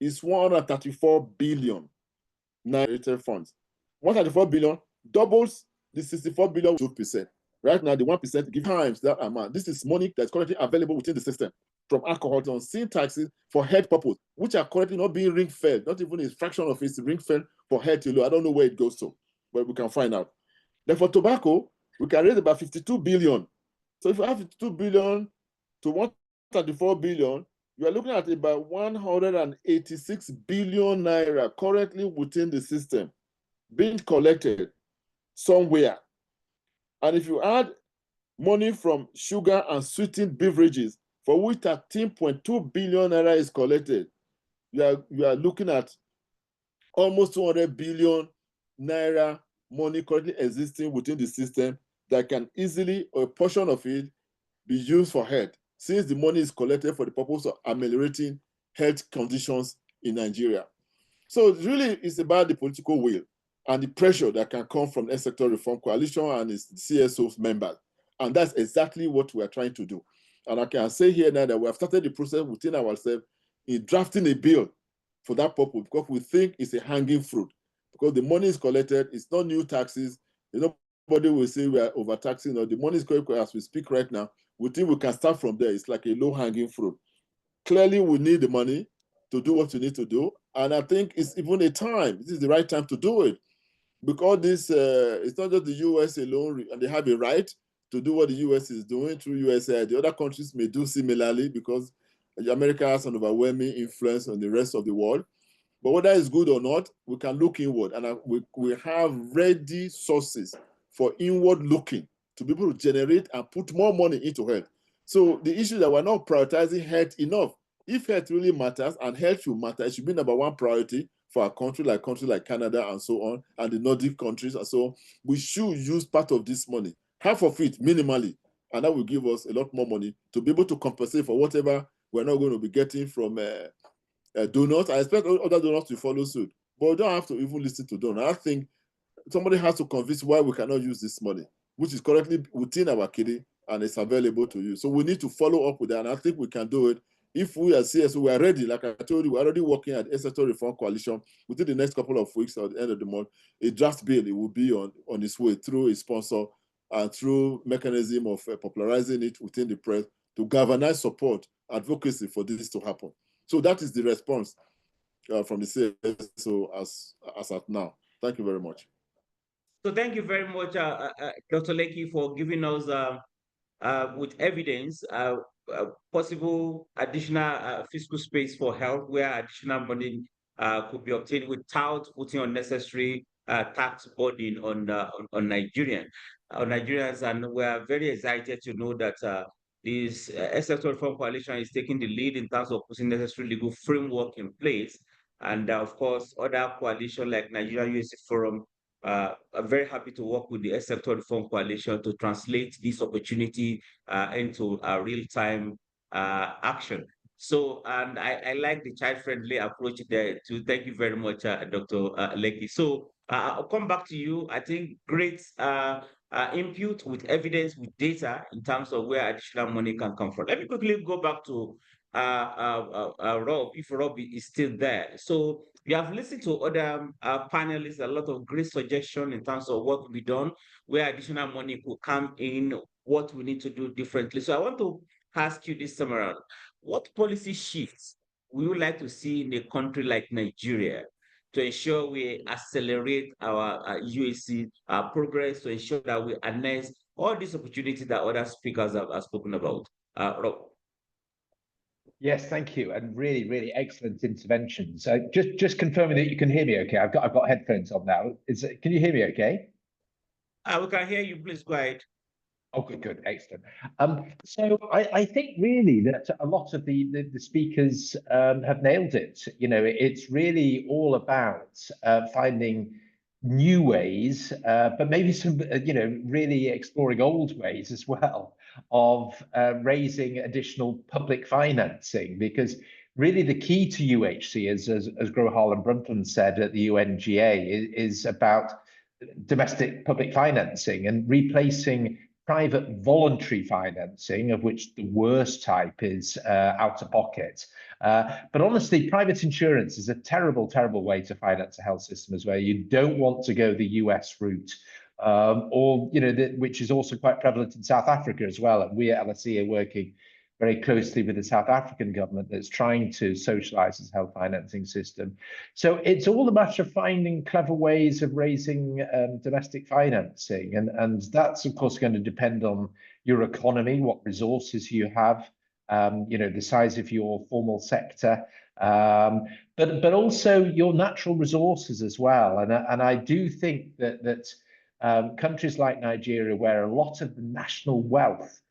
is 134 billion naira funds. 134 billion doubles the 64 billion 2%. Right now, the 1% gives times that amount. This is money that's currently available within the system from alcohol to unseen taxes for health purpose, which are currently not being ring-fed, not even a fraction of it is ring-fed for health alone. I don't know where it goes to, but we can find out. Then for tobacco, we can raise about 52 billion. So if you have 52 billion to 134 billion, you are looking at about 186 billion naira currently within the system being collected somewhere. And if you add money from sugar and sweetened beverages, for which 13.2 billion naira is collected, you are looking at almost 200 billion naira money currently existing within the system that can easily, or a portion of it, be used for health, since the money is collected for the purpose of ameliorating health conditions in Nigeria. So really, it's about the political will and the pressure that can come from the Health Sector Reform Coalition and its CSO members. And that's exactly what we are trying to do. And I can say here now that we have started the process within ourselves in drafting a bill for that purpose, because we think it's a hanging fruit. Because the money is collected, it's not new taxes. Nobody will say we are overtaxing, or the money is collected as we speak right now. We think we can start from there. It's like a low-hanging fruit. Clearly, we need the money to do what we need to do. And I think it's even a time, this is the right time to do it. Because this, it's not just the US alone, and they have a right to do what the US is doing through USAID. The other countries may do similarly because America has an overwhelming influence on the rest of the world. But whether it's good or not, we can look inward, and we have ready sources for inward looking to be able to generate and put more money into health. So the issue that we're not prioritizing health enough. If health really matters, and health should matter, it should be number one priority for a country like Canada and so on, and the Nordic countries and so on. We should use part of this money, half of it minimally, and that will give us a lot more money to be able to compensate for whatever we're not going to be getting from donors. I expect other donors to follow suit, but we don't have to even listen to donors. I think somebody has to convince why we cannot use this money. which is currently within our kitty and it's available to you. So we need to follow up with that. And I think we can do it if we as CSO, we are ready. Like I told you, we're already working at Sector Reform Coalition. Within the next couple of weeks or at the end of the month, a draft bill, it will be on its way through a sponsor and through mechanism of popularizing it within the press to galvanize support, advocacy for this to happen. So that is the response from the CSO as at now. Thank you very much. So thank you very much, Dr. Lekki, for giving us with evidence possible additional fiscal space for health where additional money could be obtained without putting unnecessary tax burden on Nigerians. And we are very excited to know that this Sector Reform Coalition is taking the lead in terms of putting necessary legal framework in place. And of course, other coalitions like Nigeria USA Forum are very happy to work with the Sector Reform Coalition to translate this opportunity into a real-time action. So, and I like the child-friendly approach there too. Thank you very much, Dr. Lekki. So I'll come back to you. I think great input with evidence, with data in terms of where additional money can come from. Let me quickly go back to Rob, if Rob is still there. So we have listened to other panelists, a lot of great suggestions in terms of what could be done, where additional money could come in, what we need to do differently. So I want to ask you this time around, what policy shifts would you like to see in a country like Nigeria to ensure we accelerate our UAC progress, to ensure that we harness all these opportunities that other speakers have spoken about? Rob. Yes, thank you, and really, really excellent interventions. Just confirming that you can hear me okay. I've got headphones on now. Can you hear me okay? We can hear you. Please go ahead. Oh, good, excellent. So I think really that a lot of the speakers have nailed it. You know, it's really all about finding new ways, but maybe some, really exploring old ways as well of raising additional public financing, because really the key to UHC, as Gro Harlem Brundtland said at the UNGA, is about domestic public financing and replacing private voluntary financing, of which the worst type is out of pocket. But honestly, private insurance is a terrible, terrible way to finance a health system as well. You don't want to go the US route, or, which is also quite prevalent in South Africa as well. And we at LSE are working very closely with the South African government that's trying to socialize its health financing system. So it's all a matter of finding clever ways of raising domestic financing. And that's, of course, going to depend on your economy, what resources you have, the size of your formal sector, but also your natural resources as well. And I do think that countries like Nigeria, where a lot of the national wealth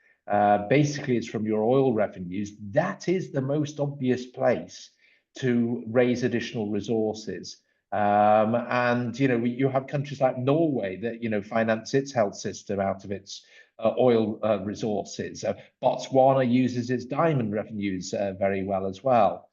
basically is from your oil revenues, that is the most obvious place to raise additional resources. And you have countries like Norway that finance its health system out of its oil resources. Botswana uses its diamond revenues very well as well.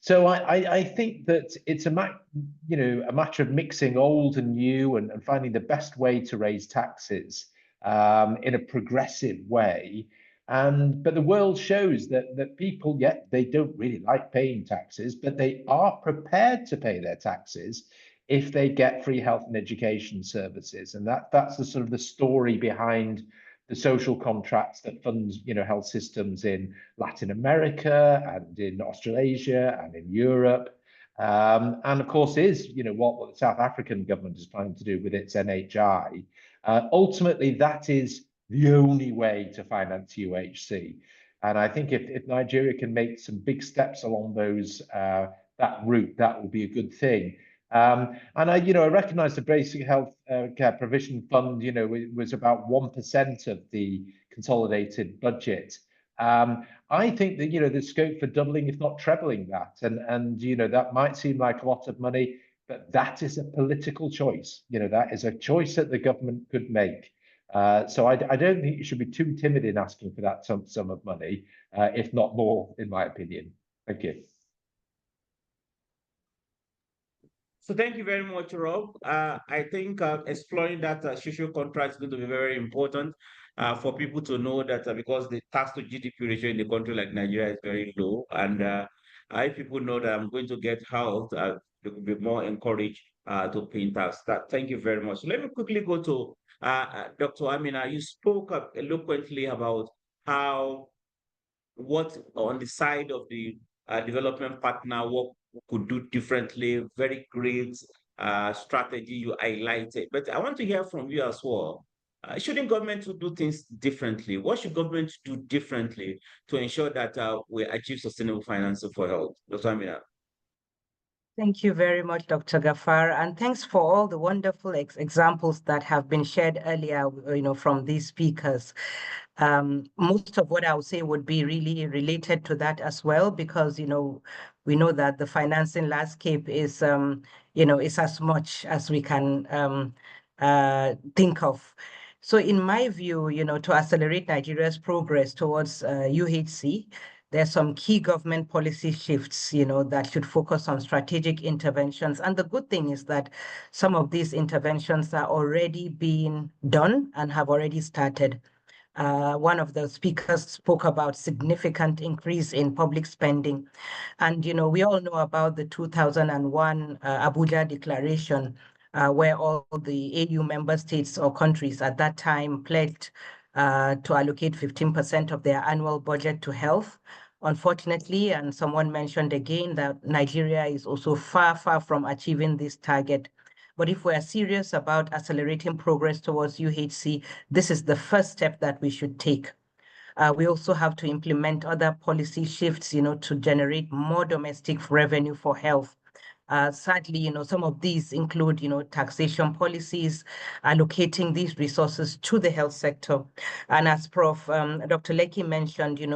So I think that it's a matter of mixing old and new and finding the best way to raise taxes in a progressive way. But the world shows that people, they don't really like paying taxes, but they are prepared to pay their taxes if they get free health and education services. And that's the sort of the story behind the social contracts that fund health systems in Latin America and in Australasia and in Europe. And of course is what the South African government is planning to do with its NHI. Ultimately, that is the only way to finance UHC. And I think if Nigeria can make some big steps along that route, that will be a good thing. And I recognize the Basic Health Care Provision Fund, was about 1% of the consolidated budget. I think that, there's scope for doubling, if not trebling that. And that might seem like a lot of money, but that is a political choice. That is a choice that the government could make. So I don't think you should be too timid in asking for that sum of money, if not more, in my opinion. Thank you. So thank you very much, Rob. I think exploring that social contract is going to be very important for people to know that because the tax to GDP ratio in the country like Nigeria is very low, and if people know that I'm going to get help, they will be more encouraged to pay tax. Thank you very much. So let me quickly go to Dr. Amina. You spoke eloquently about how what on the side of the development partner, what we could do differently. Very great strategy you highlighted. But I want to hear from you as well. Shouldn't government do things differently? What should government do differently to ensure that we achieve sustainable financing for health? Dr. Amina. Thank you very much, Dr. Gafar, and thanks for all the wonderful examples that have been shared earlier, from these speakers. Most of what I would say would be really related to that as well, because, we know that the financing landscape is, is as much as we can think of. So in my view, to accelerate Nigeria's progress towards UHC, there's some key government policy shifts, that should focus on strategic interventions. And the good thing is that some of these interventions are already being done and have already started. One of the speakers spoke about significant increase in public spending. And, we all know about the 2001 Abuja Declaration, where all the AU member states or countries at that time pledged to allocate 15% of their annual budget to health. Unfortunately, and someone mentioned again that Nigeria is also far, far from achieving this target. But if we're serious about accelerating progress towards UHC, this is the first step that we should take. We also have to implement other policy shifts, to generate more domestic revenue for health. Sadly, some of these include, taxation policies, allocating these resources to the health sector. And as Dr. Lekki mentioned,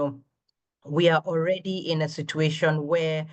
we are already in a situation where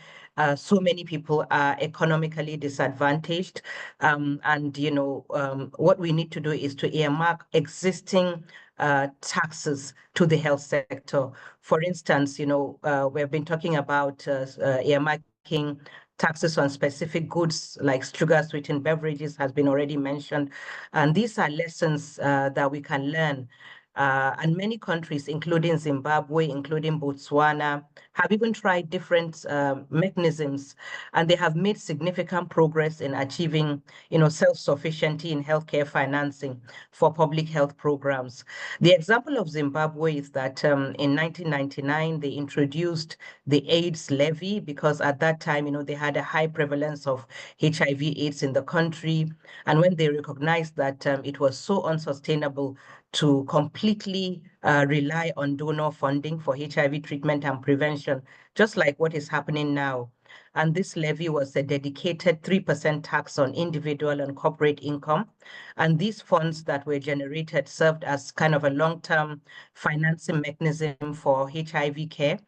so many people are economically disadvantaged. What we need to do is to earmark existing taxes to the health sector. For instance, we've been talking about earmarking taxes on specific goods like sugar sweetened beverages has been already mentioned. And these are lessons that we can learn. And many countries, including Zimbabwe, including Botswana, have even tried different mechanisms, and they have made significant progress in achieving, self-sufficiency in healthcare financing for public health programs. The example of Zimbabwe is that in 1999, they introduced the AIDS levy because at that time, they had a high prevalence of HIV/AIDS in the country. And when they recognized that it was so unsustainable to completely rely on donor funding for HIV treatment and prevention, just like what is happening now. And this levy was a dedicated 3% tax on individual and corporate income. And these funds that were generated served as kind of a long-term financing mechanism for HIV care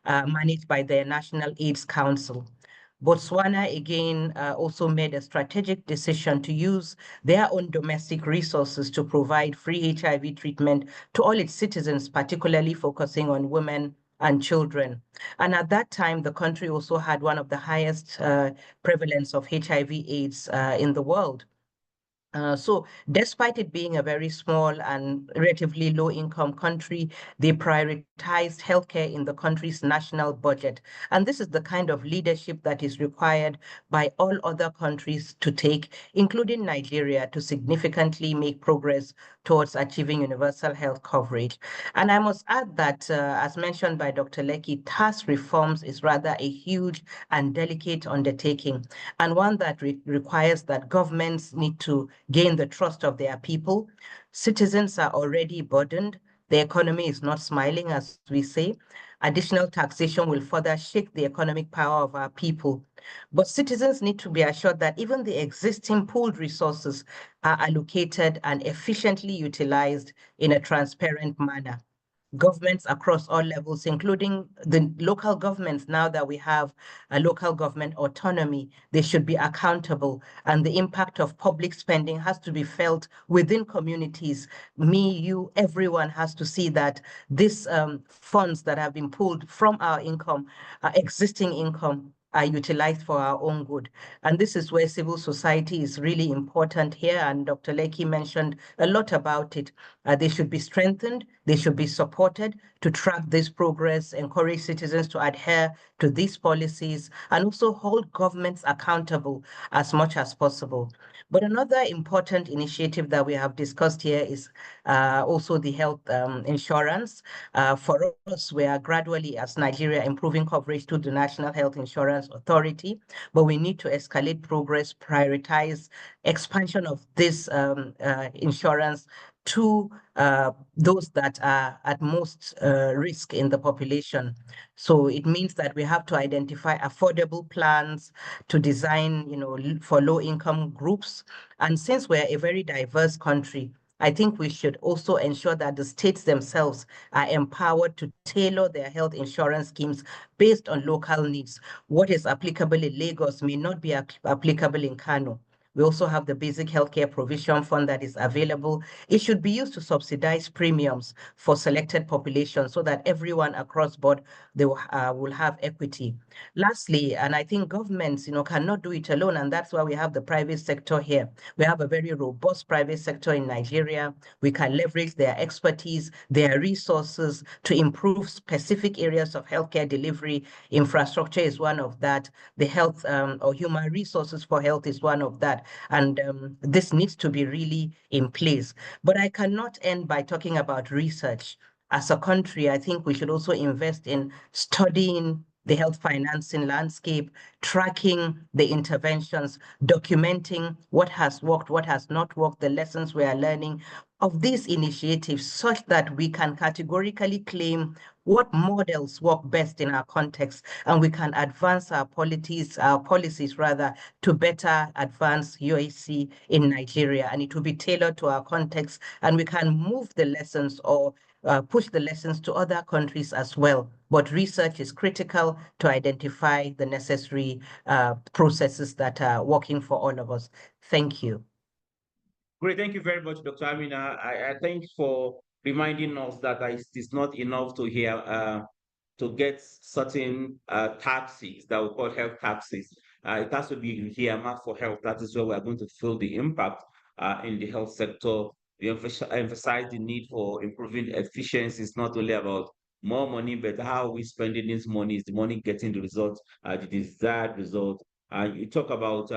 managed by the National AIDS Council. Botswana, again, also made a strategic decision to use their own domestic resources to provide free HIV treatment to all its citizens, particularly focusing on women and children. And at that time, the country also had one of the highest prevalence of HIV/AIDS in the world. So despite it being a very small and relatively low income country, they prioritized healthcare in the country's national budget. And this is the kind of leadership that is required by all other countries to take, including Nigeria, to significantly make progress towards achieving universal health coverage. And I must add that, as mentioned by Dr. Lekki, tax reforms is rather a huge and delicate undertaking, and one that requires that governments need to gain the trust of their people. Citizens are already burdened. The economy is not smiling, as we say. Additional taxation will further shake the economic power of our people. But citizens need to be assured that even the existing pooled resources are allocated and efficiently utilized in a transparent manner. Governments across all levels, including the local governments, now that we have a local government autonomy, they should be accountable. And the impact of public spending has to be felt within communities. Me, you, everyone has to see that these funds that have been pulled from our income, existing income, are utilized for our own good. And this is where civil society is really important here. And Dr. Lekki mentioned a lot about it. They should be strengthened, they should be supported to track this progress, encourage citizens to adhere to these policies, and also hold governments accountable as much as possible. But another important initiative that we have discussed here is also the health insurance. For us, we are gradually, as Nigeria, improving coverage to the National Health Insurance Authority, but we need to escalate progress, prioritize expansion of this insurance to those that are at most risk in the population. So it means that we have to identify affordable plans to design, for low-income groups. And since we're a very diverse country, I think we should also ensure that the states themselves are empowered to tailor their health insurance schemes based on local needs. What is applicable in Lagos may not be applicable in Kano. We also have the Basic Healthcare Provision Fund that is available. It should be used to subsidize premiums for selected populations so that everyone across board they will have equity. Lastly, and I think governments, cannot do it alone, and that's why we have the private sector here. We have a very robust private sector in Nigeria. We can leverage their expertise, their resources to improve specific areas of healthcare delivery. Infrastructure is one of that. The health or human resources for health is one of that. And this needs to be really in place. But I cannot end by talking about research. As a country, I think we should also invest in studying the health financing landscape, tracking the interventions, documenting what has worked, what has not worked, the lessons we are learning of these initiatives, such that we can categorically claim what models work best in our context, and we can advance our policies to better advance UHC in Nigeria, and it will be tailored to our context, and we can move the lessons or push the lessons to other countries as well. But research is critical to identify the necessary processes that are working for all of us. Thank you. Great, thank you very much, Dr. Amina. I thank you for reminding us that it is not enough to hear to get certain taxes that we call health taxes. It has to be earmarked for health. That is where we are going to feel the impact in the health sector. We emphasize the need for improving efficiency. It's not only about more money, but how we spending this money. Is the money getting the result, the desired result? You talk about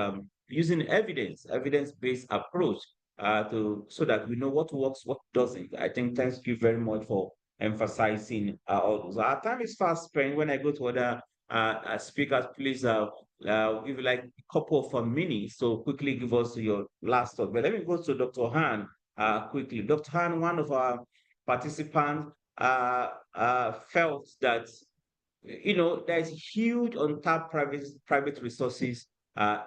using evidence-based approach so that we know what works, what doesn't. I think thank you very much for emphasizing all those. Our time is fast spent. When I go to other speakers, please give you like a couple of minutes. So quickly give us your last thought. But let me go to Dr. Han quickly. Dr. Han, one of our participants, felt that there's huge untapped private resources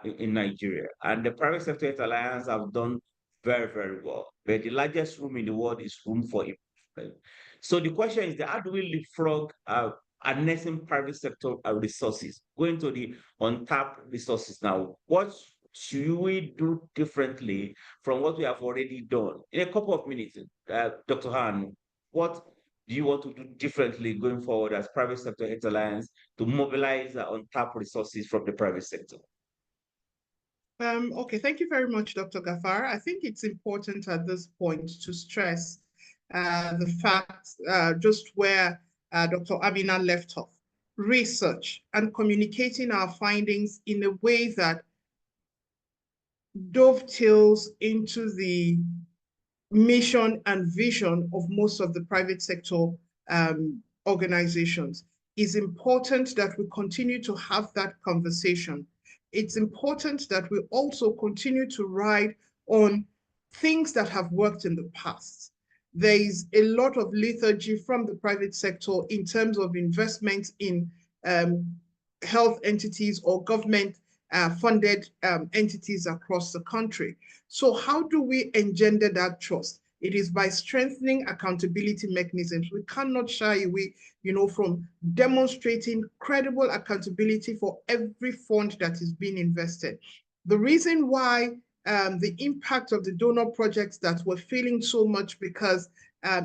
in Nigeria, and the private sector health alliance have done very, very well. But the largest room in the world is room for improvement. So the question is, how do we leapfrog harnessing private sector resources, going to the untapped resources now? What should we do differently from what we have already done? In a couple of minutes, Dr. Han, what do you want to do differently going forward as private sector health alliance to mobilize untapped resources from the private sector? Okay, thank you very much, Dr. Gafar. I think it's important at this point to stress the fact just where Dr. Amina left off. Research and communicating our findings in a way that dovetails into the mission and vision of most of the private sector organizations. It's important that we continue to have that conversation. It's important that we also continue to ride on things that have worked in the past. There is a lot of lethargy from the private sector in terms of investment in health entities or government funded entities across the country. So how do we engender that trust? It is by strengthening accountability mechanisms. We cannot shy away, from demonstrating credible accountability for every fund that is being invested. The reason why the impact of the donor projects that we're feeling so much, because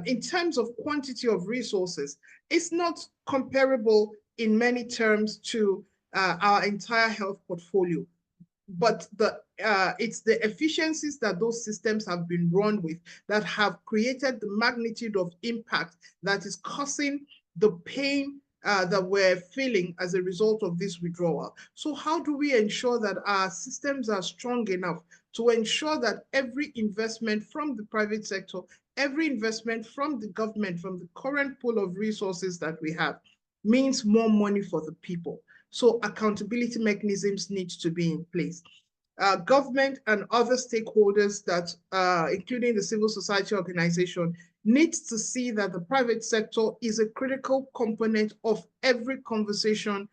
in terms of quantity of resources, it's not comparable in many terms to our entire health portfolio. But it's the efficiencies that those systems have been run with that have created the magnitude of impact that is causing the pain that we're feeling as a result of this withdrawal. So how do we ensure that our systems are strong enough to ensure that every investment from the private sector, every investment from the government, from the current pool of resources that we have, means more money for the people? So accountability mechanisms need to be in place. Government and other stakeholders that, including the civil society organization, needs to see that the private sector is a critical component of every conversation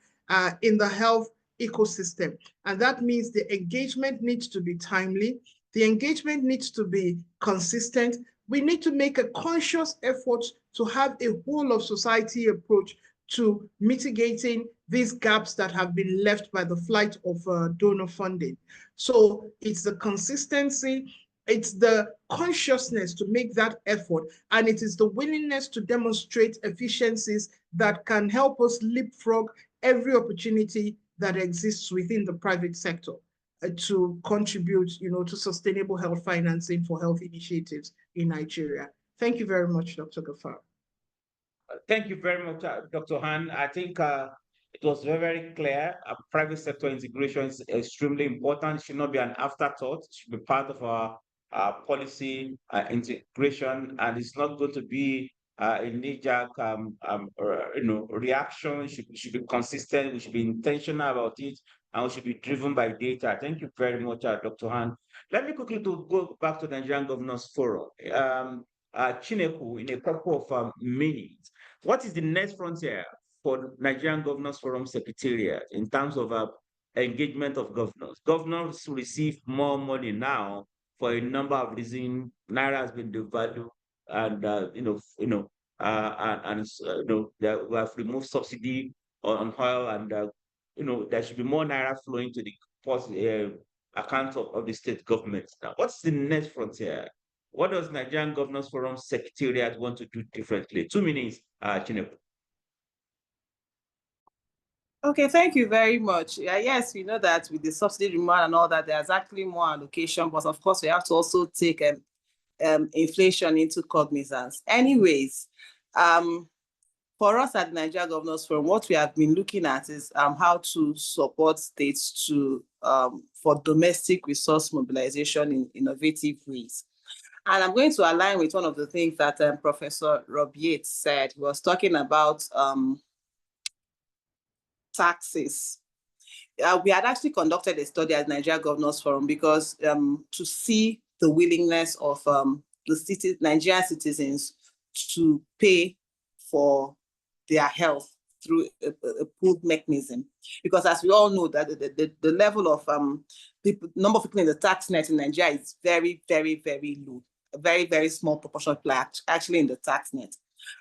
in the health ecosystem. And that means the engagement needs to be timely. The engagement needs to be consistent. We need to make a conscious effort to have a whole of society approach to mitigating these gaps that have been left by the flight of donor funding. So it's the consistency, it's the consciousness to make that effort, and it is the willingness to demonstrate efficiencies that can help us leapfrog every opportunity that exists within the private sector to contribute, to sustainable health financing for health initiatives in Nigeria. Thank you very much, Dr. Gafar. Thank you very much, Dr. Han. I think it was very, very clear. Private sector integration is extremely important. It should not be an afterthought. It should be part of our policy integration, and it's not going to be a knee-jerk, reaction. It should be consistent. We should be intentional about it, and we should be driven by data. Thank you very much, Dr. Han. Let me quickly go back to the Nigerian Governors Forum. Chineku, in a couple of minutes, what is the next frontier for Nigerian Governors Forum Secretariat in terms of engagement of governors? Governors receive more money now for a number of reasons. Naira has been devalued, and we have removed subsidy on oil, and there should be more Naira flowing to the account of the state government. Now, what's the next frontier? What does Nigerian Governors Forum Secretariat want to do differently? 2 minutes, Chinepu. Okay, thank you very much. Yes, we know that with the subsidy removal and all that, there's actually more allocation, but of course we have to also take inflation into cognizance. Anyways, for us at Nigeria Governors Forum, what we have been looking at is how to support states for domestic resource mobilization in innovative ways. And I'm going to align with one of the things that Professor Rob Yates said. He was talking about taxes. We had actually conducted a study at Nigeria Governors Forum because to see the willingness of the Nigerian citizens to pay for their health through a pooled mechanism. Because as we all know, that the level of the number of people in the tax net in Nigeria is very, very, very low. A very, very small proportion of people actually in the tax net.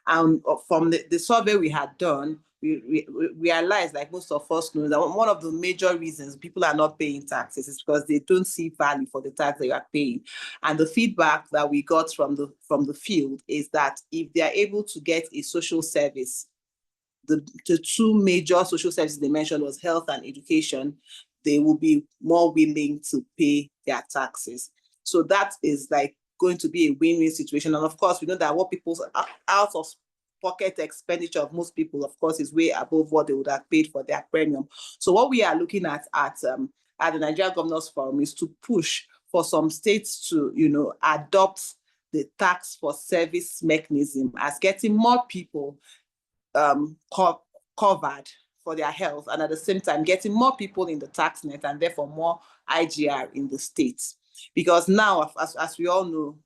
And from the survey we had done, we realized, like most of us know, that one of the major reasons people are not paying taxes is because they don't see value for the tax they are paying. And the feedback that we got from the field is that if they are able to get a social service, the two major social services they mentioned was health and education, they will be more willing to pay their taxes. So that is like going to be a win-win situation. And of course, we know that what people's out-of-pocket expenditure of most people, of course, is way above what they would have paid for their premium. So what we are looking at the Nigeria Governors Forum is to push for some states to, adopt the tax for service mechanism as getting more people covered for their health, and at the same time getting more people in the tax net and therefore more IGR in the states. Because now, as we all know,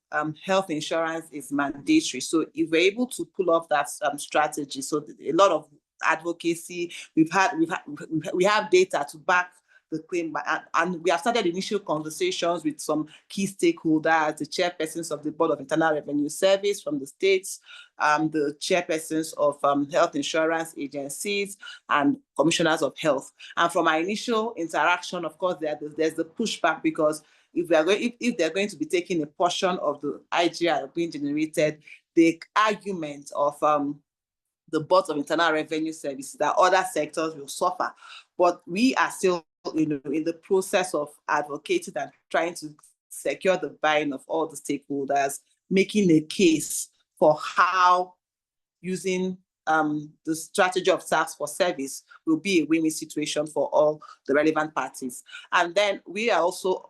health insurance is mandatory. So if we're able to pull off that strategy, so a lot of advocacy, we have data to back the claim, and we have started initial conversations with some key stakeholders, the chairpersons of the Board of Internal Revenue Service from the states, the chairpersons of health insurance agencies, and commissioners of health. And from our initial interaction, of course, there's the pushback, because if they're going to be taking a portion of the IGR being generated, the argument of the Board of Internal Revenue Service that other sectors will suffer. but we are still, in the process of advocating and trying to secure the buy-in of all the stakeholders, making a case for how using the strategy of tax for service will be a win-win situation for all the relevant parties. And then we are also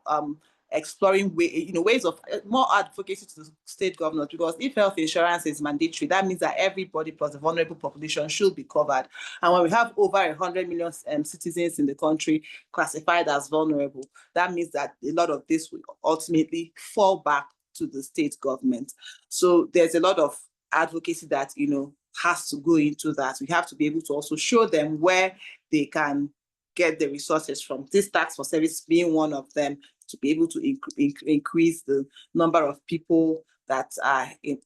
exploring ways of more advocacy to the state governors, because if health insurance is mandatory, that means that everybody plus the vulnerable population should be covered. And when we have over 100 million citizens in the country classified as vulnerable, that means that a lot of this will ultimately fall back to the state government. So there's a lot of advocacy that has to go into that. We have to be able to also show them where they can get the resources from, this tax for service being one of them, to be able to increase the number of people that are in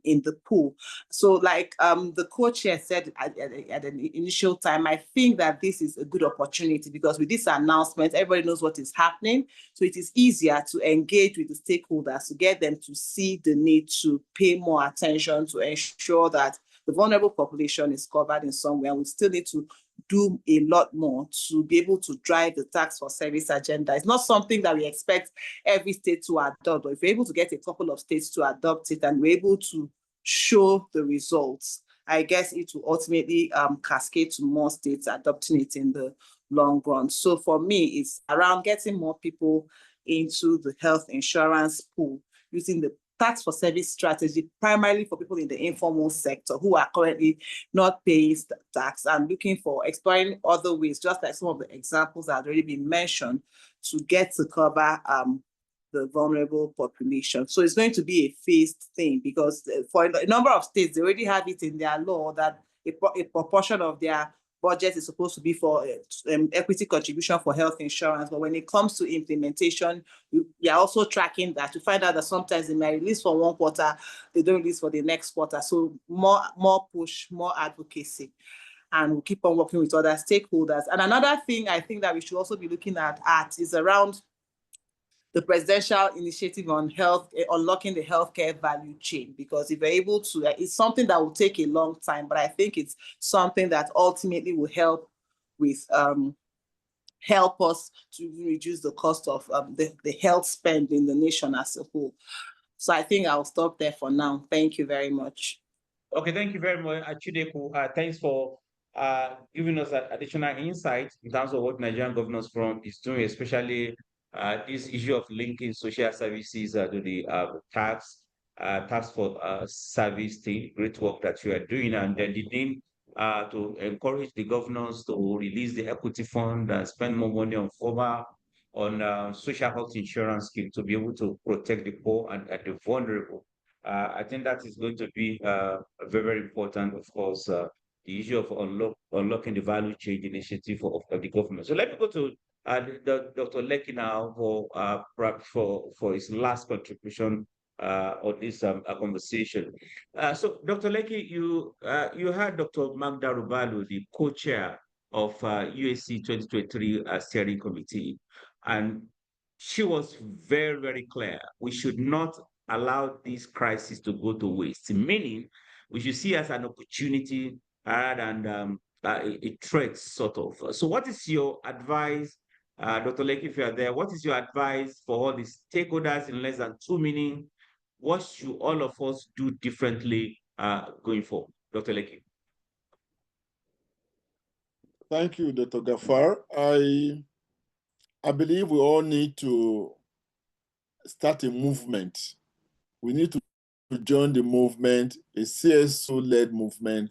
the pool. So like the co-chair said at the initial time, I think that this is a good opportunity, because with this announcement, everybody knows what is happening. So it is easier to engage with the stakeholders, to get them to see the need to pay more attention to ensure that the vulnerable population is covered in some way. And we still need to do a lot more to be able to drive the tax for service agenda. It's not something that we expect every state to adopt, but if we're able to get a couple of states to adopt it and we're able to show the results, I guess it will ultimately cascade to more states adopting it in the long run. So for me, it's around getting more people into the health insurance pool, using the tax for service strategy primarily for people in the informal sector who are currently not paying tax, and looking for exploring other ways, just like some of the examples that have already been mentioned, to get to cover the vulnerable population. So it's going to be a phased thing, because for a number of states, they already have it in their law that a proportion of their budget is supposed to be for equity contribution for health insurance. But when it comes to implementation, we are also tracking that to find out that sometimes they may release for one quarter, they don't release for the next quarter. So more push, more advocacy, and we'll keep on working with other stakeholders. And another thing I think that we should also be looking at is around the presidential initiative on health, unlocking the healthcare value chain, because if we're able to, it's something that will take a long time, but I think it's something that ultimately will help with help us to reduce the cost of the health spend in the nation as a whole. So I think I'll stop there for now. Thank you very much. Okay, thank you very much, Chideku. Thanks for giving us additional insight in terms of what Nigerian Governors Forum is doing, especially this issue of linking social services to the tax for service thing. Great work that you are doing, and then the need to encourage the governors to release the equity fund and spend more money on social health insurance scheme to be able to protect the poor and the vulnerable. I think that is going to be very, very important, of course, the issue of unlocking the value chain initiative of the government. So let me go to Dr. Lekki now for his last contribution on this conversation. So Dr. Lekki, you had Dr. Magda Rubalu, the co-chair of UAC 2023 steering committee, and she was very, very clear. We should not allow this crisis to go to waste, meaning we should see as an opportunity rather than a threat, sort of. So what is your advice, Dr. Lekki, if you are there, what is your advice for all the stakeholders in less than 2 minutes? What should all of us do differently going forward? Dr. Lekki. Thank you, Dr. Gafar. I believe we all need to start a movement. We need to join the movement, a CSO-led movement,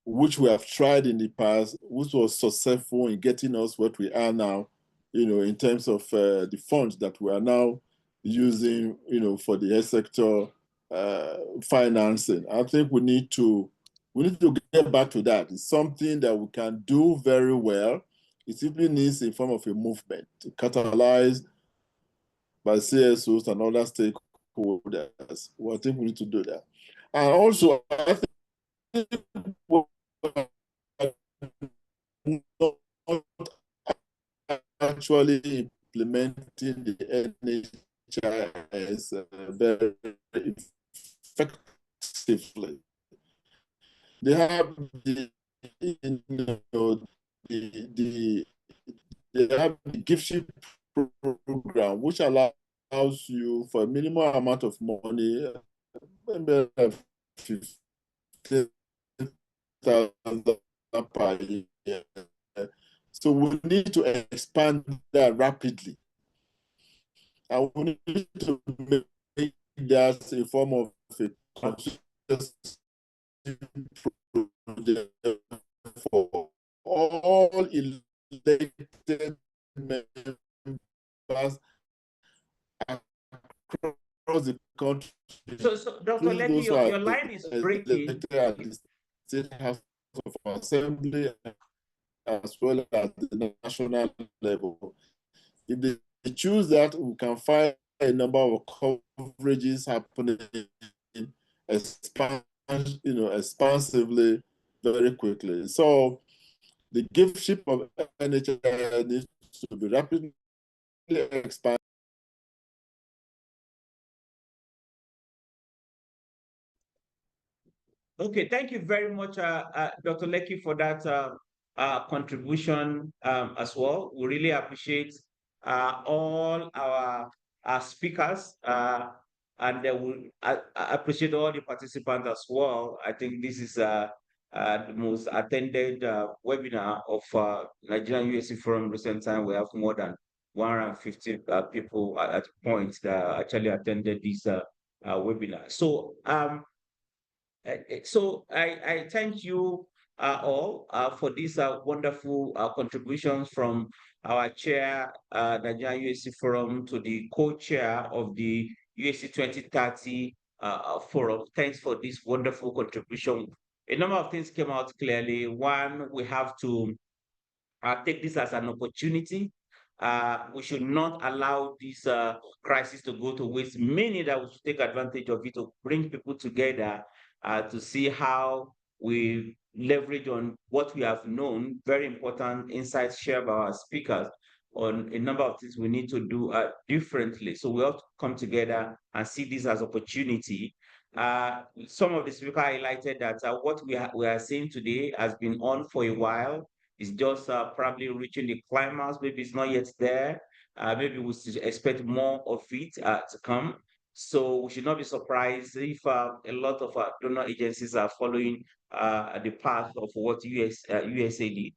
which we have tried in the past, which was successful in getting us what we are now, in terms of the funds that we are now using, for the health sector financing. I think we need to get back to that. It's something that we can do very well. It simply needs a form of a movement to catalyze by CSOs and other stakeholders. Well, I think we need to do that. And also, I think not actually implementing the NHIS very effectively. They have the giftship program, which allows you for a minimal amount of money, maybe 15,000 per year. So we need to expand that rapidly. And we need to make that a form of a conscious project for all elected members across the country. So Dr. Lekki, your line is breaking. At the State House of Assembly as well as the national level. If they choose that, we can find a number of coverages happening expansively very quickly. So the giftship of NHI needs to be rapidly expanded. Okay, thank you very much, Dr. Lekki, for that contribution as well. We really appreciate all our speakers, and I appreciate all the participants as well. I think this is the most attended webinar of Nigerian USC Forum recent time. We have more than 150 people at points that actually attended this webinar. So I thank you all for these wonderful contributions from our chair, Nigerian USC Forum, to the co-chair of the USC 2030 Forum. Thanks for this wonderful contribution. A number of things came out clearly. One, we have to take this as an opportunity. We should not allow this crisis to go to waste, meaning that we should take advantage of it to bring people together to see how we leverage on what we have known, very important insights shared by our speakers on a number of things we need to do differently. So we have to come together and see this as opportunity. Some of the speakers highlighted that what we are seeing today has been on for a while. It's just probably reaching the climax. Maybe it's not yet there. Maybe we should expect more of it to come. So we should not be surprised if a lot of donor agencies are following the path of what USA did.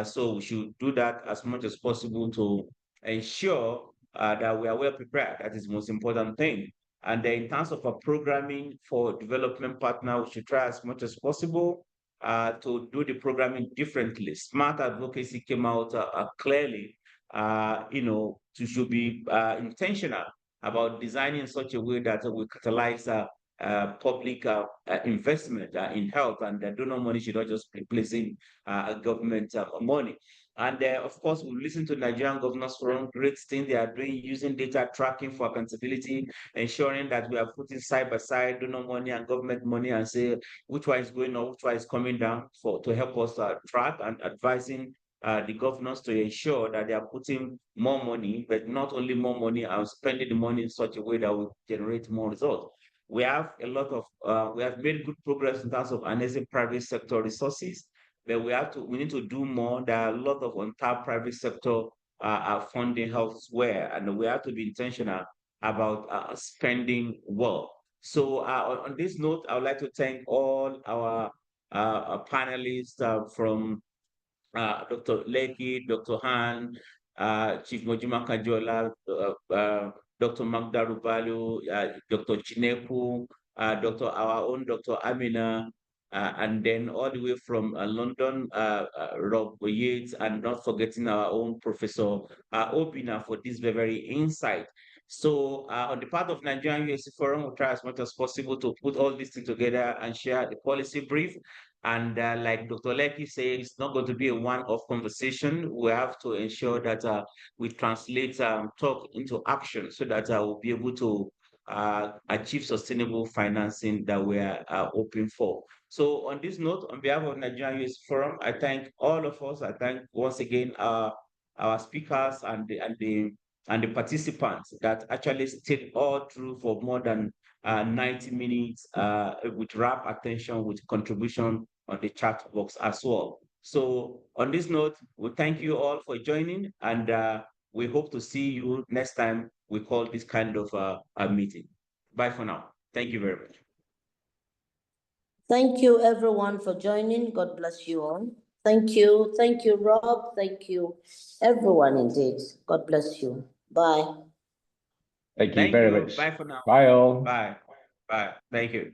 So we should do that as much as possible to ensure that we are well prepared. That is the most important thing. And then in terms of programming for development partner, we should try as much as possible to do the programming differently. Smart advocacy came out clearly, should be intentional about designing in such a way that we catalyze public investment in health, and the donor money should not just be replacing government money. And of course, we listen to Nigerian Governors Forum, great thing they are doing using data tracking for accountability, ensuring that we are putting side by side donor money and government money and say which one is going up, which one is coming down to help us track, and advising the governors to ensure that they are putting more money, but not only more money, and spending the money in such a way that will generate more results. We have a lot of, we have made good progress in terms of harnessing private sector resources, but we need to do more. There are a lot of untapped private sector funding elsewhere, and we have to be intentional about spending well. So on this note, I would like to thank all our panelists from Dr. Lekki, Dr. Han, Chief Mojima Kajola, Dr. Magda Rubalu, Dr. Chineku, our own Dr. Amina, and then all the way from London, Rob Yates, and not forgetting our own Professor Obina for this very insight. So on the part of Nigerian USC Forum, we'll try as much as possible to put all these things together and share the policy brief. And like Dr. Lekki said, it's not going to be a one-off conversation. We have to ensure that we translate talk into action so that we'll be able to achieve sustainable financing that we are hoping for. So on this note, on behalf of Nigerian USC Forum, I thank all of us. I thank once again our speakers and the participants that actually stayed all through for more than 90 minutes with rapt attention, with contribution on the chat box as well. So on this note, we thank you all for joining, and We hope to see you next time we call this kind of a meeting. Bye for now. Thank you very much. Thank you, everyone, for joining. God bless you all. Thank you. Thank you, Rob. Thank you, everyone, indeed. God bless you. Bye. Thank you very much. Bye for now. Bye all. Bye. Bye. Thank you.